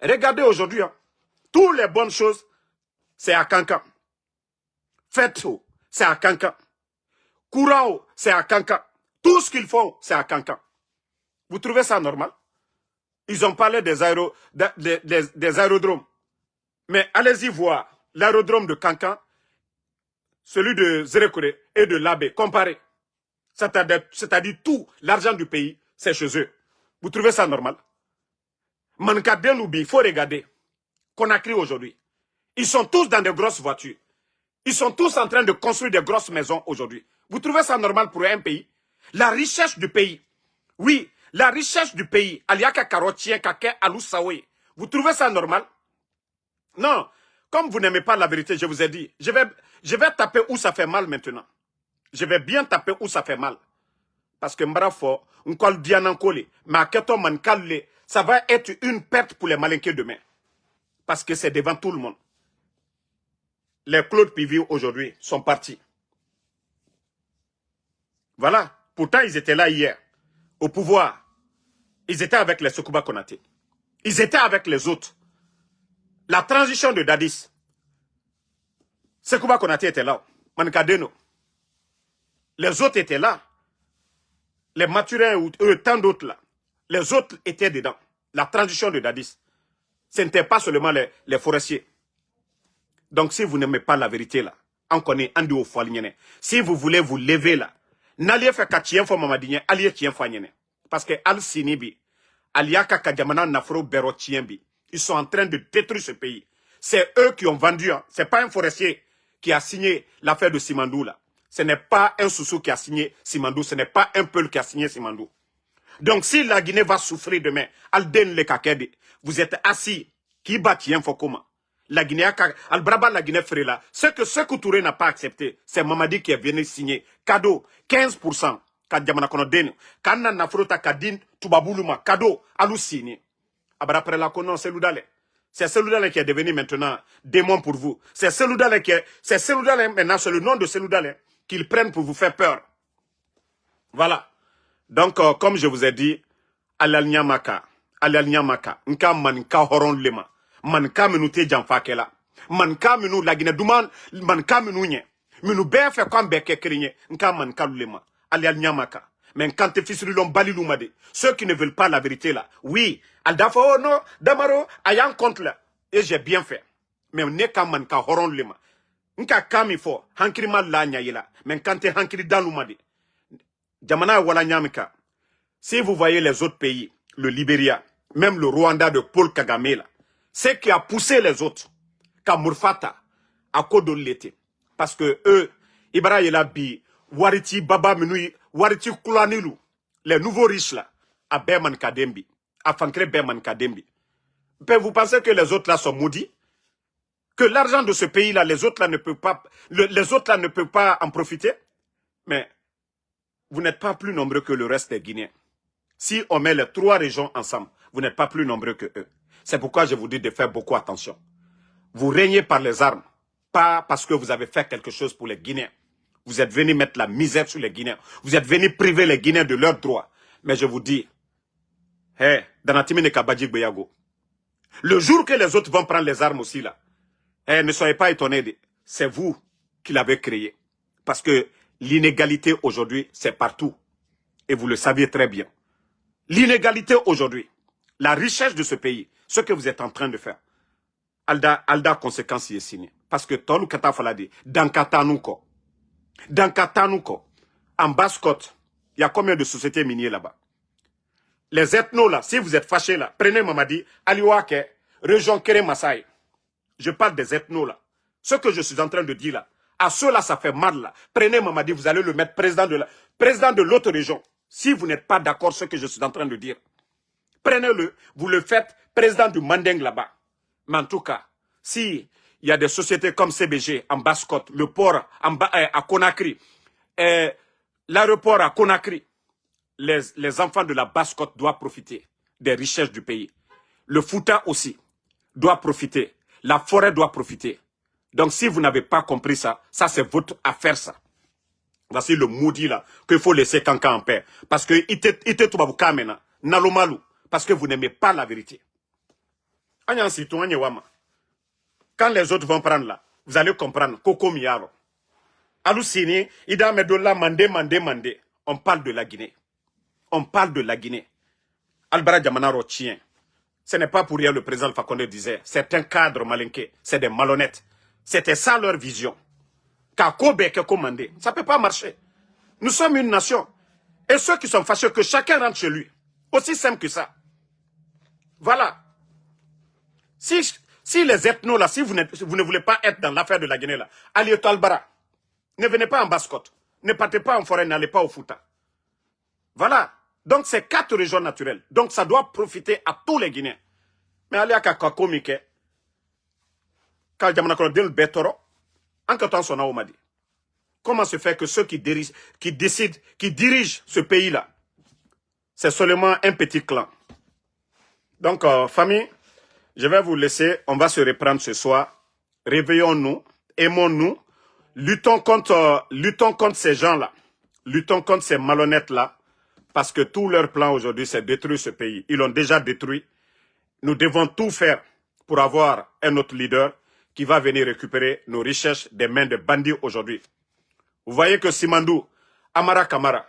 regardez aujourd'hui, hein, toutes les bonnes choses, c'est à Kankan. Faites-o, c'est à Kankan. Courant, c'est à Kankan. Tout ce qu'ils font, c'est à Kankan. Vous trouvez ça normal? Ils ont parlé des aérodromes. Mais allez-y voir l'aérodrome de Kankan, celui de Zérekore et de Labé, comparez. C'est-à-dire tout l'argent du pays, c'est chez eux. Vous trouvez ça normal? Mankaden Loubi, il faut regarder. Conakry aujourd'hui. Ils sont tous dans de grosses voitures. Ils sont tous en train de construire des grosses maisons aujourd'hui. Vous trouvez ça normal pour un pays? La richesse du pays. Oui, la richesse du pays. Aliaka Karotien, Kake, Alousaoui. Vous trouvez ça normal? Non. Comme vous n'aimez pas la vérité, je vous ai dit, je vais taper où ça fait mal maintenant. Je vais bien taper où ça fait mal. Parce que Mbarafo, Nkol Dianankole, Maketo Mankale, ça va être une perte pour les Malinqués demain. Parce que c'est devant tout le monde. Les Claude Pivi aujourd'hui sont partis. Voilà. Pourtant, ils étaient là hier, au pouvoir. Ils étaient avec les Sekouba Konaté. Ils étaient avec les autres. La transition de Dadis. Sekouba Konaté était là. Mankadeno. Les autres étaient là. Les Maturins ou tant d'autres là. Les autres étaient dedans. La transition de Dadis. Ce n'était pas seulement les forestiers. Donc si vous n'aimez pas la vérité là, on connaît Andi au Foalignene. Si vous voulez vous lever là, n'allez faire qu'à fo mamadien, allez tien foignene. Parce que Al Sinibi, Aliaka Kadjamana Nafro Bero Tienbi, ils sont en train de détruire ce pays. C'est eux qui ont vendu. Hein. C'est pas un forestier qui a signé l'affaire de Simandou là. Ce n'est pas un Soussou qui a signé Simandou. Ce n'est pas un Peul qui a signé Simandou. Donc si la Guinée va souffrir demain, Alden le Kakede, vous êtes assis, qui bat tien fo comment? La Guinée, Al-Braba, la Guinée ferait là. Ce que Sékou Touré n'a pas accepté, c'est Mamadi qui est venu signer. Cadeau, 15%. Kadjamana Konodene. Kana Nafrota Kadin, Toubabouluma. Cadeau, Alou signé. Après la Konon, c'est Loudale. C'est Seloudale qui est devenu maintenant démon pour vous. C'est Seloudale maintenant, c'est le nom de Seloudale qu'ils prennent pour vous faire peur. Voilà. Donc, comme je vous ai dit, Alal-Nyamaka, Nka Manka Horon Lema. Manka menu te janfakela. Manka menu la Guinée Douman, manka menu nye. Menu be fait comme beke krinye. Nka manka lulema. Alial nyamaka. Mais quand te fils l'on balilumade. Ceux qui ne veulent pas la vérité là. Oui. Aldafo, oh non, Damaro, ayan contre là. Et j'ai bien fait. Mais ne ka manka horon lema. Nka kami fo, hankiri mal la nyayela. Mais quand te hankiri dalumade. Jamana wala nyamika. Si vous voyez les autres pays, le Libéria, même le Rwanda de Paul Kagame là. C'est qui a poussé les autres, Kamurfata, à Kodolete. Parce que eux, Ibrahim Bi, Wariti Baba Menui, Wariti Kulanilu, les nouveaux riches là, à Berman Kadembi, à Fankre Berman Kadembi. Vous pensez que les autres là sont maudits? Que l'argent de ce pays là, les autres là ne peuvent pas en profiter? Mais vous n'êtes pas plus nombreux que le reste des Guinéens. Si on met les 3 régions ensemble, vous n'êtes pas plus nombreux que eux. C'est pourquoi je vous dis de faire beaucoup attention. Vous régnez par les armes, pas parce que vous avez fait quelque chose pour les Guinéens. Vous êtes venus mettre la misère sur les Guinéens. Vous êtes venus priver les Guinéens de leurs droits. Mais je vous dis, le jour que les autres vont prendre les armes aussi là, ne soyez pas étonnés, c'est vous qui l'avez créé. Parce que l'inégalité aujourd'hui, c'est partout. Et vous le saviez très bien. L'inégalité aujourd'hui, la richesse de ce pays, ce que vous êtes en train de faire, Alda conséquence y est signée. Parce que Tolu Kata Faladi, dans Katanuko, en Basse-Côte, il y a combien de sociétés minières là-bas? Les ethnos là, si vous êtes fâchés là, prenez Mamadi, Aliwake, région Kéré-Massaï. Je parle des ethnos là. Ce que je suis en train de dire là, à ceux-là, ça fait mal là. Prenez Mamadi, vous allez le mettre président de l'autre région. Si vous n'êtes pas d'accord avec ce que je suis en train de dire, prenez-le, vous le faites président du Mandeng là-bas. Mais en tout cas, si il y a des sociétés comme CBG en Basse-Côte, le port à Conakry, l'aéroport à Conakry, les enfants de la Basse-Côte doivent profiter des richesses du pays. Le Fouta aussi doit profiter. La forêt doit profiter. Donc si vous n'avez pas compris ça, ça c'est votre affaire ça. Voici le maudit là, qu'il faut laisser Kankan en paix. Parce que ite tubabu kamena, nalomalu, parce que vous n'aimez pas la vérité. Quand les autres vont prendre là, vous allez comprendre. Koko Miaro. Alusini, Ida Medola, mandé. On parle de la Guinée. On parle de la Guinée. Albara Diamanaro tient. Ce n'est pas pour rien le président Alpha Condé disait, c'est un cadre malinqué, c'est des malhonnêtes. C'était ça leur vision. Kakobe qui commandé. Ça ne peut pas marcher. Nous sommes une nation. Et ceux qui sont fâcheux, que chacun rentre chez lui. Aussi simple que ça. Voilà. Si les ethnos là, si vous ne voulez pas être dans l'affaire de la Guinée là, allez au Talbara. Ne venez pas en Basse-Côte. Ne partez pas en forêt, n'allez pas au Fouta. Voilà. Donc c'est 4 régions naturelles. Donc ça doit profiter à tous les Guinéens. Mais allez à Kakakomike. Quand Diamanakolo dit le Betoro, en que temps son nom m'a dit. Comment se fait que ceux qui dirigent ce pays-là, c'est seulement un petit clan. Donc, famille, je vais vous laisser. On va se reprendre ce soir. Réveillons-nous, aimons-nous, luttons contre ces gens-là. Luttons contre ces malhonnêtes-là. Parce que tout leur plan aujourd'hui, c'est détruire ce pays. Ils l'ont déjà détruit. Nous devons tout faire pour avoir un autre leader qui va venir récupérer nos richesses des mains de bandits aujourd'hui. Vous voyez que Simandou, Amara Kamara,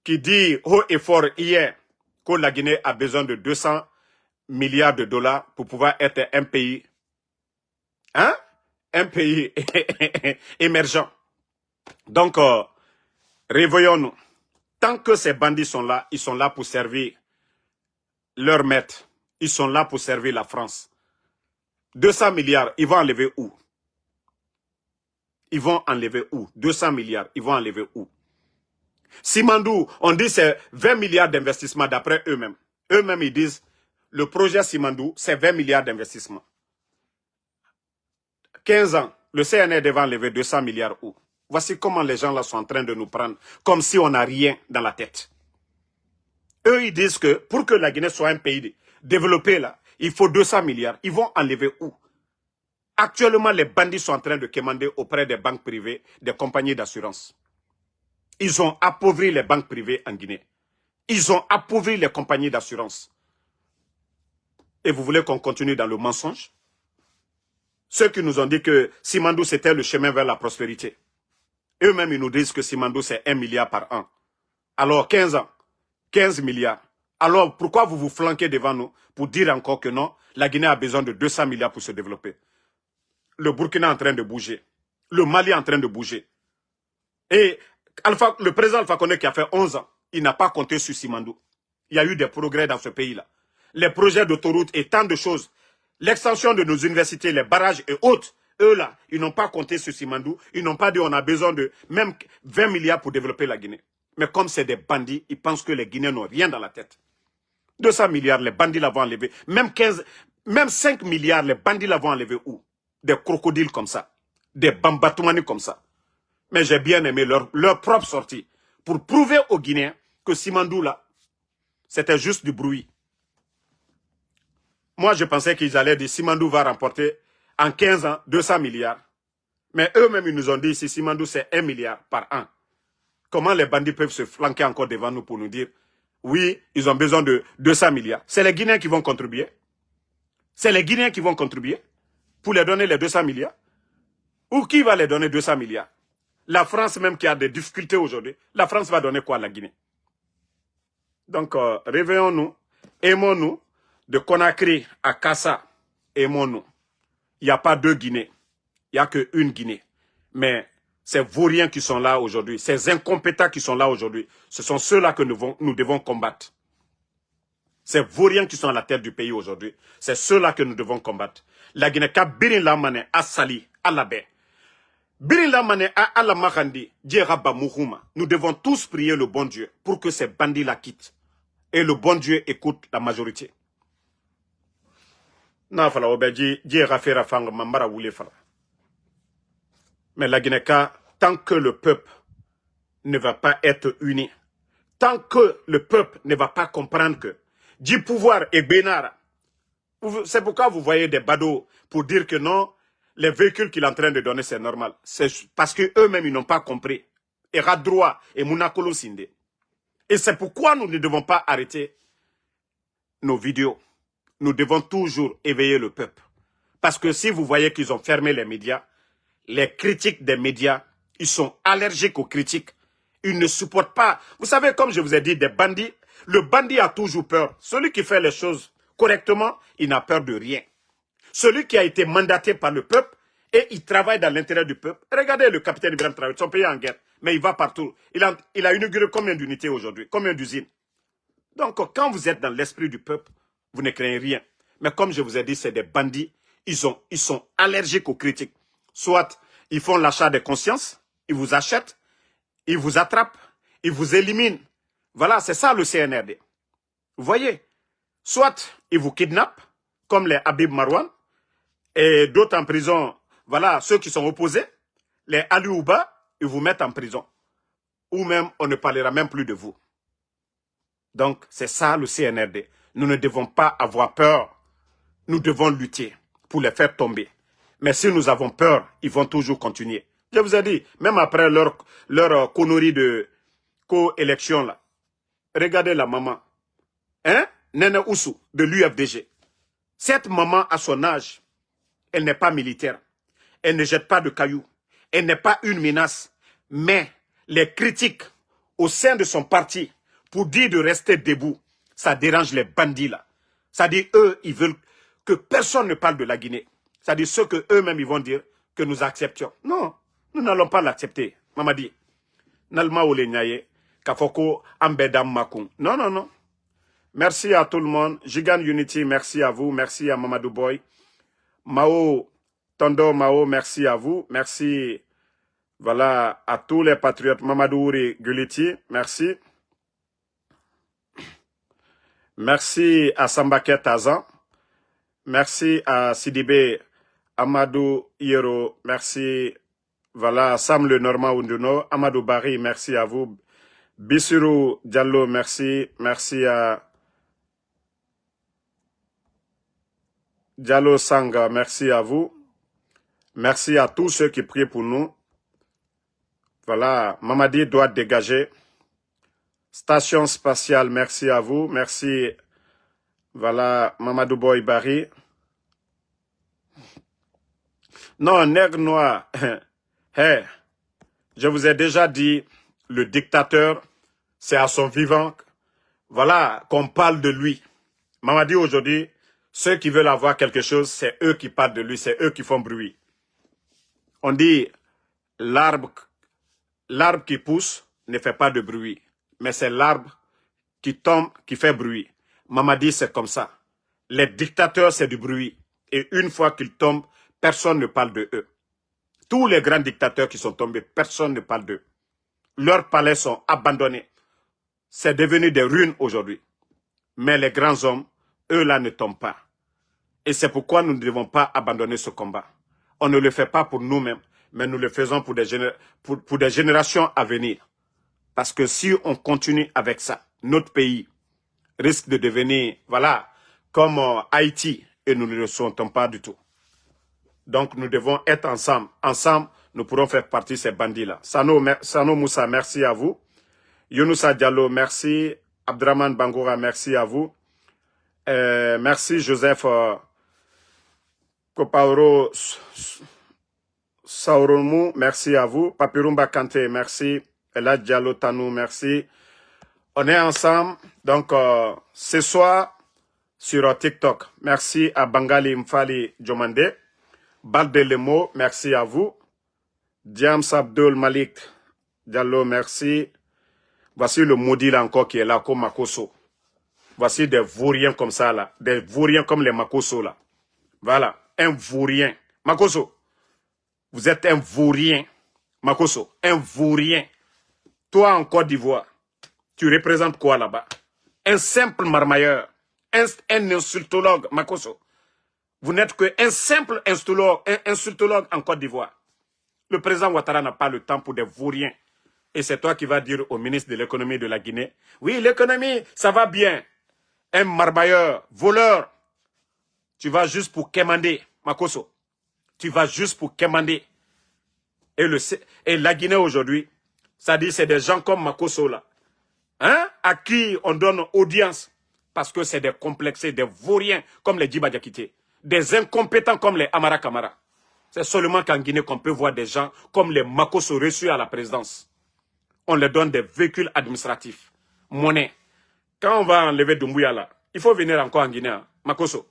qui dit haut et fort hier que la Guinée a besoin de 200 milliards de dollars pour pouvoir être un pays, un pays émergent. Donc, réveillons-nous. Tant que ces bandits sont là, ils sont là pour servir leur maître. Ils sont là pour servir la France. 200 milliards, ils vont enlever où? Ils vont enlever où? 200 milliards, ils vont enlever où? Simandou, on dit c'est 20 milliards d'investissement d'après eux-mêmes. Eux-mêmes, ils disent, le projet Simandou, c'est 20 milliards d'investissement. 15 ans, le CNR devait enlever 200 milliards où? Voici comment les gens là sont en train de nous prendre, comme si on n'a rien dans la tête. Eux, ils disent que pour que la Guinée soit un pays développé là, il faut 200 milliards. Ils vont enlever où? Actuellement, les bandits sont en train de commander auprès des banques privées, des compagnies d'assurance. Ils ont appauvri les banques privées en Guinée. Ils ont appauvri les compagnies d'assurance. Et vous voulez qu'on continue dans le mensonge? Ceux qui nous ont dit que Simandou, c'était le chemin vers la prospérité. Eux-mêmes, ils nous disent que Simandou, c'est 1 milliard par an. Alors, 15 ans, 15 milliards. Alors, pourquoi vous vous flanquez devant nous pour dire encore que non, la Guinée a besoin de 200 milliards pour se développer? Le Burkina est en train de bouger. Le Mali est en train de bouger. Et le président Alpha Condé qui a fait 11 ans, il n'a pas compté sur Simandou. Il y a eu des progrès dans ce pays-là. Les projets d'autoroute et tant de choses. L'extension de nos universités, les barrages et autres, eux là, ils n'ont pas compté sur Simandou. Ils n'ont pas dit on a besoin de même 20 milliards pour développer la Guinée. Mais comme c'est des bandits, ils pensent que les Guinéens n'ont rien dans la tête. 200 milliards, les bandits l'avont enlevé. Même 5 milliards, les bandits l'avont enlevé où? Des crocodiles comme ça. Des bambatoumanis comme ça. Mais j'ai bien aimé leur propre sortie. Pour prouver aux Guinéens que Simandou là, c'était juste du bruit. Moi, je pensais qu'ils allaient dire Simandou va remporter en 15 ans 200 milliards. Mais eux-mêmes, ils nous ont dit si Simandou c'est 1 milliard par an. Comment les bandits peuvent se flanquer encore devant nous pour nous dire oui, ils ont besoin de 200 milliards. C'est les Guinéens qui vont contribuer. C'est les Guinéens qui vont contribuer pour les donner les 200 milliards. Ou qui va les donner 200 milliards? La France même qui a des difficultés aujourd'hui, la France va donner quoi à la Guinée? Donc, réveillons-nous, aimons-nous, de Conakry à Kassa, aimons-nous. Il n'y a pas deux Guinées, il n'y a qu'une Guinée. Mais ces vauriens qui sont là aujourd'hui, ces incompétents qui sont là aujourd'hui, ce sont ceux-là que nous devons combattre. C'est vauriens qui sont à la tête du pays aujourd'hui. C'est ceux-là que nous devons combattre. La Guinée-Ka birin lamane a sali, à la baie. Birin lamane a ala makandi, djeraba mouhouma. Nous devons tous prier le bon Dieu pour que ces bandits la quittent. Et le bon Dieu écoute la majorité. Na fala obeji, djerafera fang mambara wule fala. Mais la Guinée-Ka, tant que le peuple ne va pas être uni, tant que le peuple ne va pas comprendre que du pouvoir est bénara. C'est pourquoi vous voyez des badauds pour dire que non, les véhicules qu'il est en train de donner, c'est normal. C'est parce qu'eux-mêmes, ils n'ont pas compris. Et Radroit et Mounakolo Sinde. Et c'est pourquoi nous ne devons pas arrêter nos vidéos. Nous devons toujours éveiller le peuple. Parce que si vous voyez qu'ils ont fermé les médias, les critiques des médias, ils sont allergiques aux critiques. Ils ne supportent pas. Vous savez, comme je vous ai dit, des bandits, le bandit a toujours peur. Celui qui fait les choses correctement, il n'a peur de rien. Celui qui a été mandaté par le peuple et il travaille dans l'intérêt du peuple. Regardez le capitaine Ibrahim Traoré, son pays est en guerre, mais il va partout. Il a inauguré combien d'unités aujourd'hui, combien d'usines. Donc, quand vous êtes dans l'esprit du peuple, vous ne craignez rien. Mais comme je vous ai dit, c'est des bandits. Ils sont allergiques aux critiques. Soit ils font l'achat de conscience, ils vous achètent, ils vous attrapent, ils vous éliminent. Voilà, c'est ça le CNRD. Vous voyez? Soit ils vous kidnappent, comme les Habib Marwan, et d'autres en prison, voilà, ceux qui sont opposés, les Ali Ouba, ils vous mettent en prison. Ou même, on ne parlera même plus de vous. Donc, c'est ça le CNRD. Nous ne devons pas avoir peur. Nous devons lutter pour les faire tomber. Mais si nous avons peur, ils vont toujours continuer. Je vous ai dit, même après leur connerie de co-élection là, regardez la maman, hein, Nene Oussou, de l'UFDG. Cette maman, à son âge, elle n'est pas militaire. Elle ne jette pas de cailloux. Elle n'est pas une menace. Mais les critiques au sein de son parti pour dire de rester debout, ça dérange les bandits là. Ça dit, eux, ils veulent que personne ne parle de la Guinée. Ça dit, ceux que eux-mêmes, ils vont dire que nous acceptions. Non, nous n'allons pas l'accepter. Mamadi, Nalma Ole Nyaye, Kafoko, Ambedam Makoun. Non, non, non. Merci à tout le monde. Gigan Unity, merci à vous. Merci à Mamadou Boy. Mao, Tondo Mao, merci à vous. Merci, voilà, à tous les patriotes. Mamadou Ouri Guliti, merci. Merci à Sambaket Tazan. Merci à Sidibé Amadou Hiero. Merci, voilà, Sam le Normand Unduno. Amadou Bari, merci à vous. Bissirou Diallo, merci. Merci à Diallo Sanga, merci à vous. Merci à tous ceux qui prient pour nous. Voilà, Mamadi doit dégager. Station spatiale, merci à vous. Merci, voilà, Mamadou Boy Bari. Non, nègre noir. Hey, je vous ai déjà dit, le dictateur, c'est à son vivant, voilà, qu'on parle de lui. Mamadi aujourd'hui, ceux qui veulent avoir quelque chose, c'est eux qui parlent de lui, c'est eux qui font bruit. On dit, l'arbre qui pousse ne fait pas de bruit, mais c'est l'arbre qui tombe qui fait bruit. Mamadi, c'est comme ça. Les dictateurs, c'est du bruit. Et une fois qu'ils tombent, personne ne parle de eux. Tous les grands dictateurs qui sont tombés, personne ne parle d'eux. Leurs palais sont abandonnés. C'est devenu des ruines aujourd'hui. Mais les grands hommes, eux là, ne tombent pas. Et c'est pourquoi nous ne devons pas abandonner ce combat. On ne le fait pas pour nous-mêmes, mais nous le faisons pour des générations à venir. Parce que si on continue avec ça, notre pays risque de devenir, voilà, comme Haïti, et nous ne le souhaitons pas du tout. Donc nous devons être ensemble. Ensemble, nous pourrons faire partie de ces bandits-là. Sano Moussa, merci à vous. Younoussa Diallo, merci. Abdraman Bangoura, merci à vous. Merci Joseph Kopaoro Sauromou, merci à vous. Papirumba Kanté, merci. Ella Diallo Tanou, merci. On est ensemble. Donc, ce soir, sur TikTok, merci à Bangali Mfali Djomande. Balde Lemo, merci à vous. Diams Abdul Malik Diallo, merci. Voici le maudit là encore qui est là, comme Makoso. Voici des vauriens comme ça, là. Des vauriens comme les Makosso, là. Voilà. Un vaurien. Makosso, vous êtes un vaurien. Makosso, un vaurien. Toi, en Côte d'Ivoire, tu représentes quoi là-bas? Un simple marmailleur. Un insultologue, Makosso. Vous n'êtes qu'un simple insultologue en Côte d'Ivoire. Le président Ouattara n'a pas le temps pour des vauriens. Et c'est toi qui vas dire au ministre de l'économie de la Guinée, oui, l'économie, ça va bien. Un marmailleur, voleur, tu vas juste pour quémander, Makosso. Tu vas juste pour quémander. Et la Guinée aujourd'hui, ça dit c'est des gens comme Makosso là, hein, à qui on donne audience parce que c'est des complexés, des vauriens comme les Djiba Diakité, des incompétents comme les Amara Kamara. C'est seulement qu'en Guinée qu'on peut voir des gens comme les Makosso reçus à la présidence. On leur donne des véhicules administratifs, monnaie. Quand on va enlever Doumbouya là, il faut venir encore en Guinée, hein, Makosso.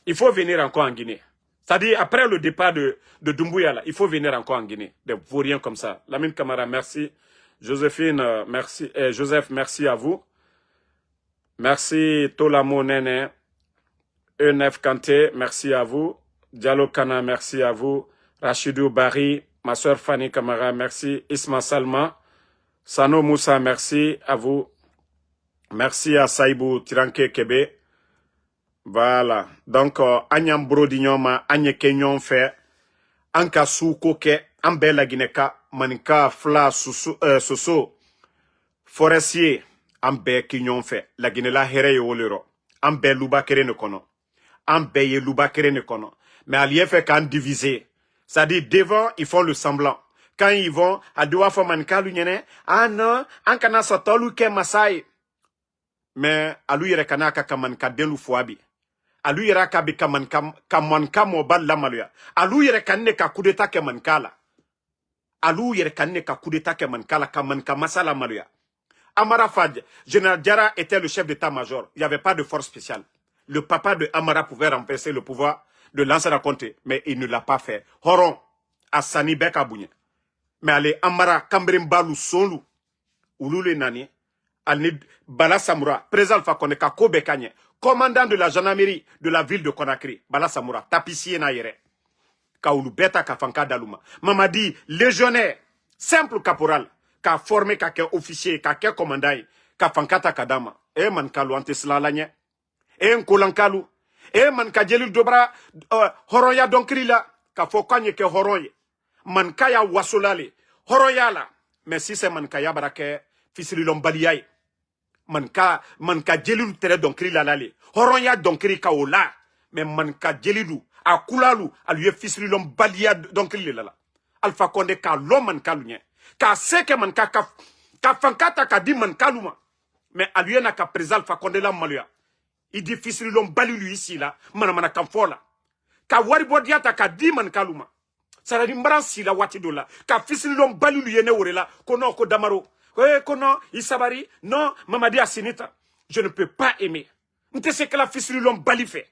Il faut venir encore en Guinée. C'est-à-dire, après le départ de Doumbouya, là, il faut venir encore en Guinée. Des vauriens comme ça. Lamine Camara, merci. Joséphine, merci. Joseph, merci à vous. Merci Tolamo Nene. E9 Kanté, merci à vous. Diallo Kana, merci à vous. Rachidou Bari, ma soeur Fanny Camara, merci. Isma Salma. Sano Moussa, merci à vous. Merci à Saïbou Tiranke Kebe. Voilà. Donc, Agnam Brodignoma, Agne Kenyon fait, Anka Soukoke, Ambela Guineka, Manika, Fla, Soso, Forestier, Ambe Kenyon fait, la Guinela Here Yolero, Ambe Luba Kere kono, Ambe Ye Luba Kere kono. Mais Allié fait qu'en diviser. C'est-à-dire, devant, ils font le semblant. Quand ils vont, à Doua Fomanka Lunyene, ah non, Ankana Sotolu Ke Masai. Mais, Alou Yerekana Kakamanka Delu Fouabi. Alu yera ka bi kamanka mo bal la maluya. Alu yera kanne ka kudeta ke mankala. Alu yera kanne ka kudeta ke mankala kamanka masala maluya. Amara Fadj, Général Diarra était le chef d'état-major. Il n'y avait pas de force spéciale. Le papa de Amara pouvait remplacer le pouvoir de Lansana Conté, mais il ne l'a pas fait. Horon, Assani Beka Bounye. Mais allez, Amara, Kambrimbalu Solu, Ulule Nani, Alnid Bala Samoura, président Fakone Kakobe Kanye, commandant de la gendarmerie de la ville de Conakry, Bala Samoura, tapissier na yere, Kaoulou Beta Kafanka Daluma, Mamadi, légionnaire, simple caporal, ka formé ka officier, ka commandant, ka Fankata Kadama, e man kalu antesla lanye, e nkolankalu, e man ka jelil dobra, horoya donkri la, ka fokanye ke horoye, man kaya wasolale, horoya la, mais si c'est man kaya barake, fisililom baliyay, manka jelilu tere donkri la lale horonya donkri ka ola mais manka jelilu a kulalu aluye fisrilom balia donkri la alpha konde ka lo manka lunye ka seke manka ka fankata ka di manka luma mais aluye na ka président alpha konde la maluya il dit fisrilom balilu ici là mana kamfola ka wari bodiata ka di manka luma sara di mbaransi la wati dola ka fisrilom balilu yene worela kono ko damaro. Non, Isabari, non, Mamadi Asinita, je ne peux pas aimer. M'te c'est que la fils lui l'ont balifé.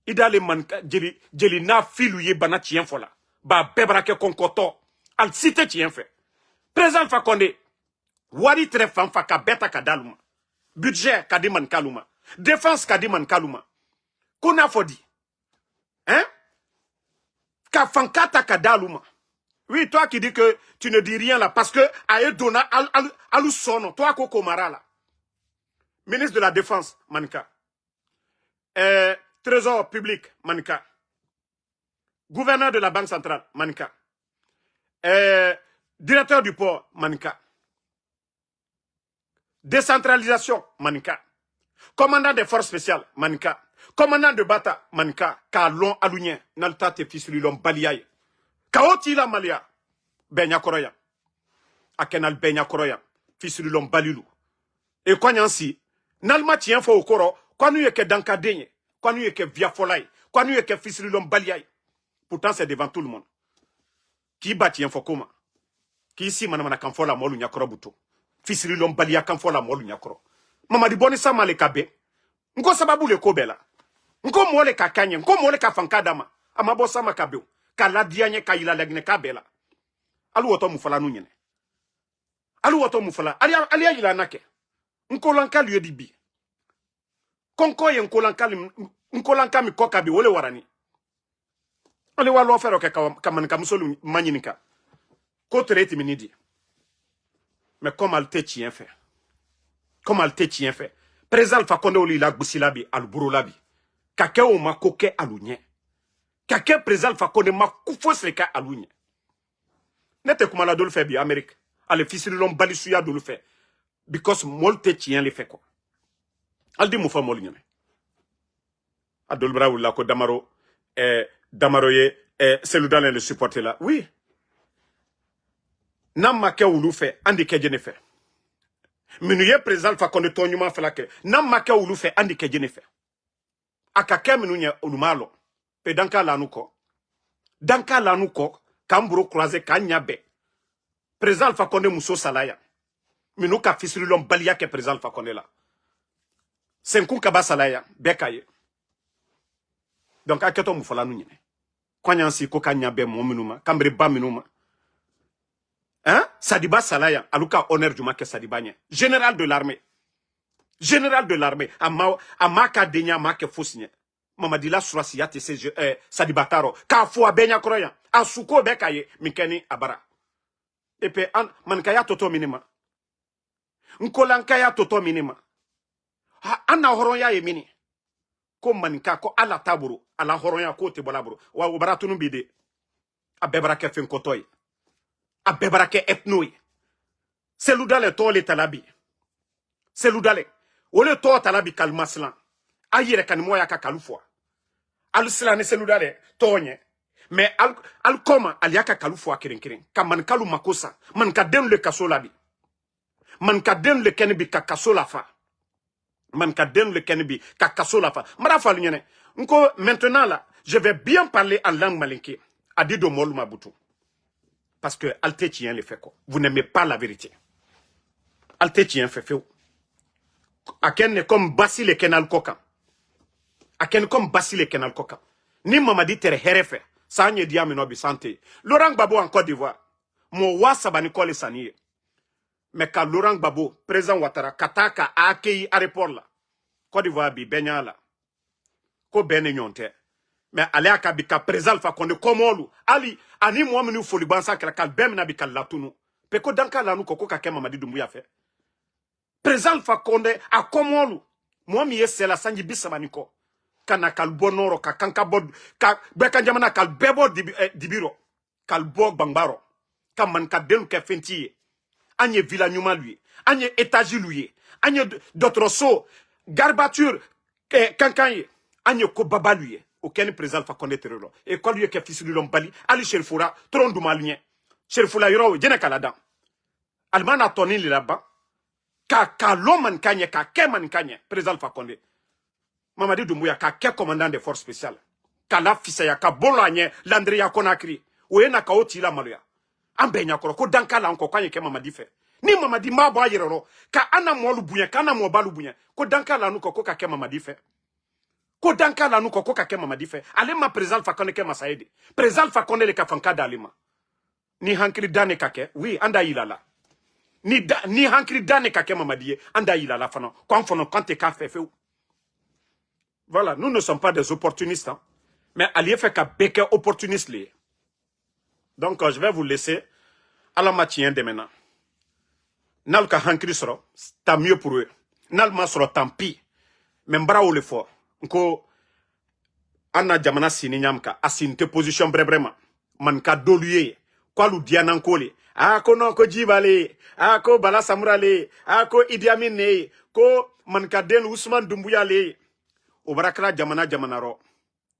Ida le man jeli na filu ye bana tien fola. Ba bebrake konkoto. Al cité tien fait. Président Fakonde. Wari tre fanfa ka beta ka daluma. Budget ka di man kaluma. Défense ka di man kaluma. Kuna fodi. Hein? Ka fankata ka daluma. Oui, toi qui dis que tu ne dis rien là, parce que Aedona Alusono, toi Koko Mara là, ministre de la Défense, Manka, Trésor public, Manka, gouverneur de la Banque centrale, Manka, directeur du port, Manka, décentralisation, Manka, commandant des forces spéciales, Manka, commandant de Bata, Manka, Kalon Alunien, Nalta te fisulilom Baliaye. Kaoti la malia, Benya Koroya, Akenal Benya Koroya, fils de l'homme Balilu. Et quand yansi, Nalma tient fo okoro, quand nous y que Dankadenye, quand nous y que Via Folai, quand nous y que fils de l'homme Baliaï. Pourtant c'est devant tout le monde. Qui bat tient fo koma? Qui ici manamana kanfo la molu nyakoro buto? Fils de l'homme Balia kanfo la molu nyakoro. Mama di boni sa male kabe. Nko sababu le kobela. Nko mole kakanye, nko mole kafankadama. Amabo sama kabeo. Kala dianye ka ila lagne kabela alu woto mufala nu nyene alu woto mufala ali ila nake nko lanka lui di bi konko ye nkolanka mi koka bi wole warani ale wa lo fero ke ka man ka musolu manyinika ko traite minidi mais comme elle te tient fait comme elle te tient fait président fa konde oli la gbusilabi al burulabi kake o makoke alunye kake président fa konde makufo seka alunye nete kuma la dolu fait bi Amérique ale fisiri lon balisuya dolu fait because molte tient le fait quoi aldi mu fa mol nyame adol bra wala ko damaro ye c'est le dans le supporter là oui nam make wulu fait andi ke jene fait minu ye président fa konde tonyuma fa la ke nam make wulu fait andi ke jene fait aka ke minu nya olumalo pe danka lanu ko kamburo croiser kanyabe président fa konde muso salaya minu ka fisiri lom balia ke président fa konde la senku kaba salaya bekaye donc aketo mu fola nu nyine kwanyansi ko kanyabe mo minuma kambre ba minuma hein Sadiba salaya aluka honneur du make Sadiba nye général de l'armée amaka denya make fosnye mamadila surasi yate se Sadiba taro ka fo abenya kroya asuko bekaye mikeni abara epe an mankaya toto minima nkolankaya toto minima ana horonya ye mini ko manika ko ala taburu ala horonya ko te bolaburu wa baratunu bide abebara ke fen kotoy abebara ke etnoy seludale to le talabi seludale wole to talabi kalmaslan ayire kan moya ka kalufwa alslane seludale tonye mais al koma aliaka kalufwa kirin kaman kalu makosa man ka den le kasolabi man ka den le kenbi ka kasola fa man ka den le kenbi ka kasola fa mara falu nyene nko maintenant là je vais bien parler en langue malinké adido molu mabutu parce que alte tient le fait quoi vous n'aimez pas la vérité alte tient fait aken comme basile kenal koka aken comme basile kenal koka ni mamadi tere herefe sanye diami no bi santé Laurent Gbagbo en Côte d'Ivoire mo wasabani kole saniye mais ka Laurent Gbagbo président Ouattara kataka akei aéroport la Côte d'Ivoire bi benya la ko bene nyonte mais ale aka bi ka président fa konde komolu ali ani mo menu foli bansa kal bemna bi kal latunu pe ko danka lanu ko ka kema Mamadi Doumbouya fe président fa konde a komolu mo mi yesela sanji bisamani ko kana kal bonoro ka kanka bod ka beka jamana kal bebo dibiro kal bo bangbaro kaman ka den ke fenti anye villa nyuma lui anye étage lui anye d'autres so garbature kankan anye ko baba lui aucun président fa connaître lo et quand lui ke fils lui bali ali cherfoura trondu malien cherfoula yoro jena kala almana toni là-bas ka loman kanye ka keman kanye président fa connaître Mamadi Doumbouya ka ke commandant des forces spéciales kala fisaya ka bolanye Landria Conakry oyena ka otila maluya ambenya ko danka la nko kwanye ke Mamadi fe ni Mamadi mabo ayeroro ka ana molu bunya kana mo balu bunya ko danka la nuko ko ka ke Mamadi fe ko danka la nuko ko ka ke Mamadi fe ale ma président fa konne ke Masaidi président fa konne le ka fanka dalima ni hankri dane kake oui anda ilala ni hankri dane kake Mamadi anda ilala fano quand te ka fe voilà, nous ne sommes pas des opportunistes, hein, mais allié fait qu'à béquer opportuniste. Donc, je vais vous laisser à la matinée de maintenant. Nal ka hankri soro, tant mieux pour eux. Nal ma soro, tant pis. Mais mbra ou le fort. Nko, anna jamana sini nyamka, asinte position vraiment. Man ka doluye, kwa lu dianankole. Ako non ko jibale, ako bala samurale, ako Idi Amin ne, ko man ka den Ousmane Doumbouya le. Obarakla jamana ro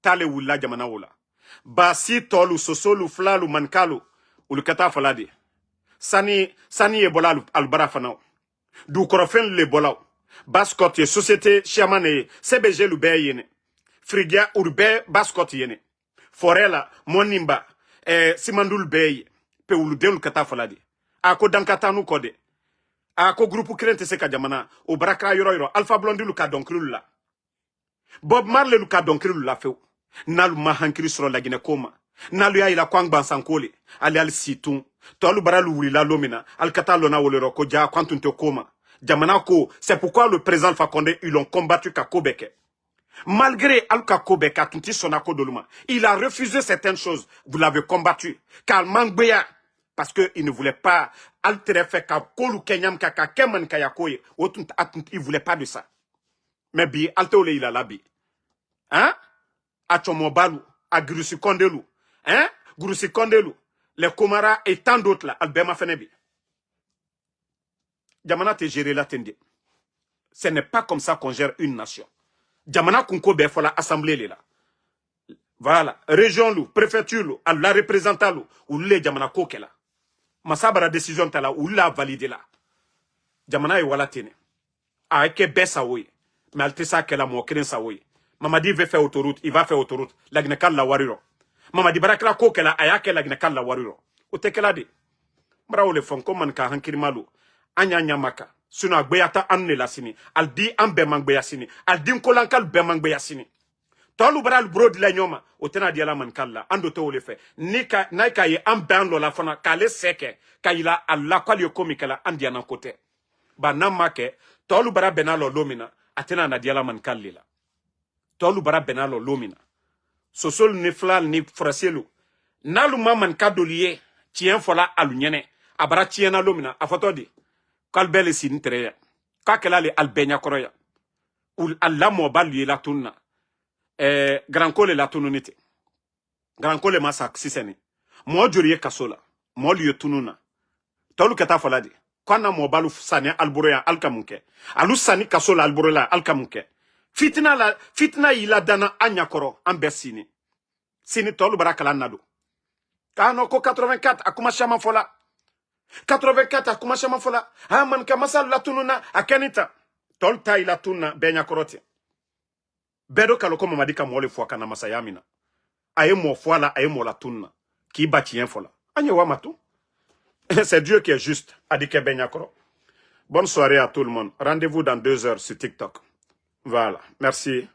tale wula jamana wula basi tolu sosolu flalu mankalu ulukata faladi sani e bola albara fana du korofen le bola baskot ye société chiamane CBG lu be yene frigia urbe baskot yene forela monimba simandul be pe ulu de ulukata faladi ako dankata nu kode ako groupe krente se ka jamana obarakla yoro Alpha Blondy lu ka donkru la Bob Marley luka donkri la feu nalu mahankri soro la gine koma nalu ya ila kwangban sankole ali al situn to alu baralu wuli la lomina al katalo na wolero ko ja kwantunte koma Djamanako, c'est pourquoi le président Fakonde, ils l'ont combattu qu'à Kobeke. Malgré Alka Kobeke, Tunti Sonako Doluma, il a refusé certaines choses. Vous l'avez combattu. Car Mangbeya, parce qu'il ne voulait pas altérer fait qu'à Kolu Kenyam Kaka Keman Kayakoye, il ne voulait pas de ça. Mais bi, Alteole il a labi. Hein? A Chomobalu, à Gurusi Kondelu. Hein? Gurusi Kondelu. Les Komara et tant d'autres là, Albema Fenebi. Djamana te géré la tende. Ce n'est pas comme ça qu'on gère une nation. Djamana Kunko Befola assemblée là. Voilà. Région lou, préfecture lou, la représentante lou, ou le Djamana Koke là. Masabara décision tala, ou l'a validé là. Djamana est wala tene. A eke besa oui. Mais elle te sa qu'elle a mokren sa oui. Mamadi veut faire autoroute, il va faire autoroute. La gnekal la wariro. Mamadi barakla Koke la, ayake la gnekal la wariro. Ou te kela de. Mra ou le fon koman ka hankirimalu. Anya nyamaka. Sino agbeyata anne la sini. Al di ambe mangbeya sini. Al di nkolankal be mangbeya sini. Tolu bara brod la nyoma. Otena di ala man kalla. Ando te ole fe. Nika naika ye ambe anlo la fana. Kale seke. Kaila alla kwali yokomi kala andi anan kote. Ba namake. Tolu bara benalo lomina. Atena na di ala man kallila. Tolu bara benalo lomina. Sosol ni flal ni frasielu. Nalu maman kadoliye. Tien fola alunyene. Abara tiena lomina. Afotodi. Kalbele sin treya. Kakela le albenya koroya. Ou alla mobal la tunna. Grand Cole la tununite. Grand Cole masak siseni. Mo juriye kasola. Mo liye tununa. Tolu keta foladi. Kwana mobalu sani alburoya alkamunke. Alu sani kasola alburoya alkamunke. Fitna ila dana anyakoro ambesini. Sini tolu barakala nado. Kano ko 84 akuma shama fola. 84 akuma shama fola. Ha man kamasa la tununa akanita. Tol tai la tunna benya koroti. Bedo kaloko mamadika mwole fwa kana masayamina. Aye mo fwala aye mo la tunna. Ki batien fola. Anye wamatu. C'est Dieu qui est juste. Adike benya koro. Bonne soirée à tout le monde. Rendez-vous dans 2 heures sur TikTok. Voilà. Merci.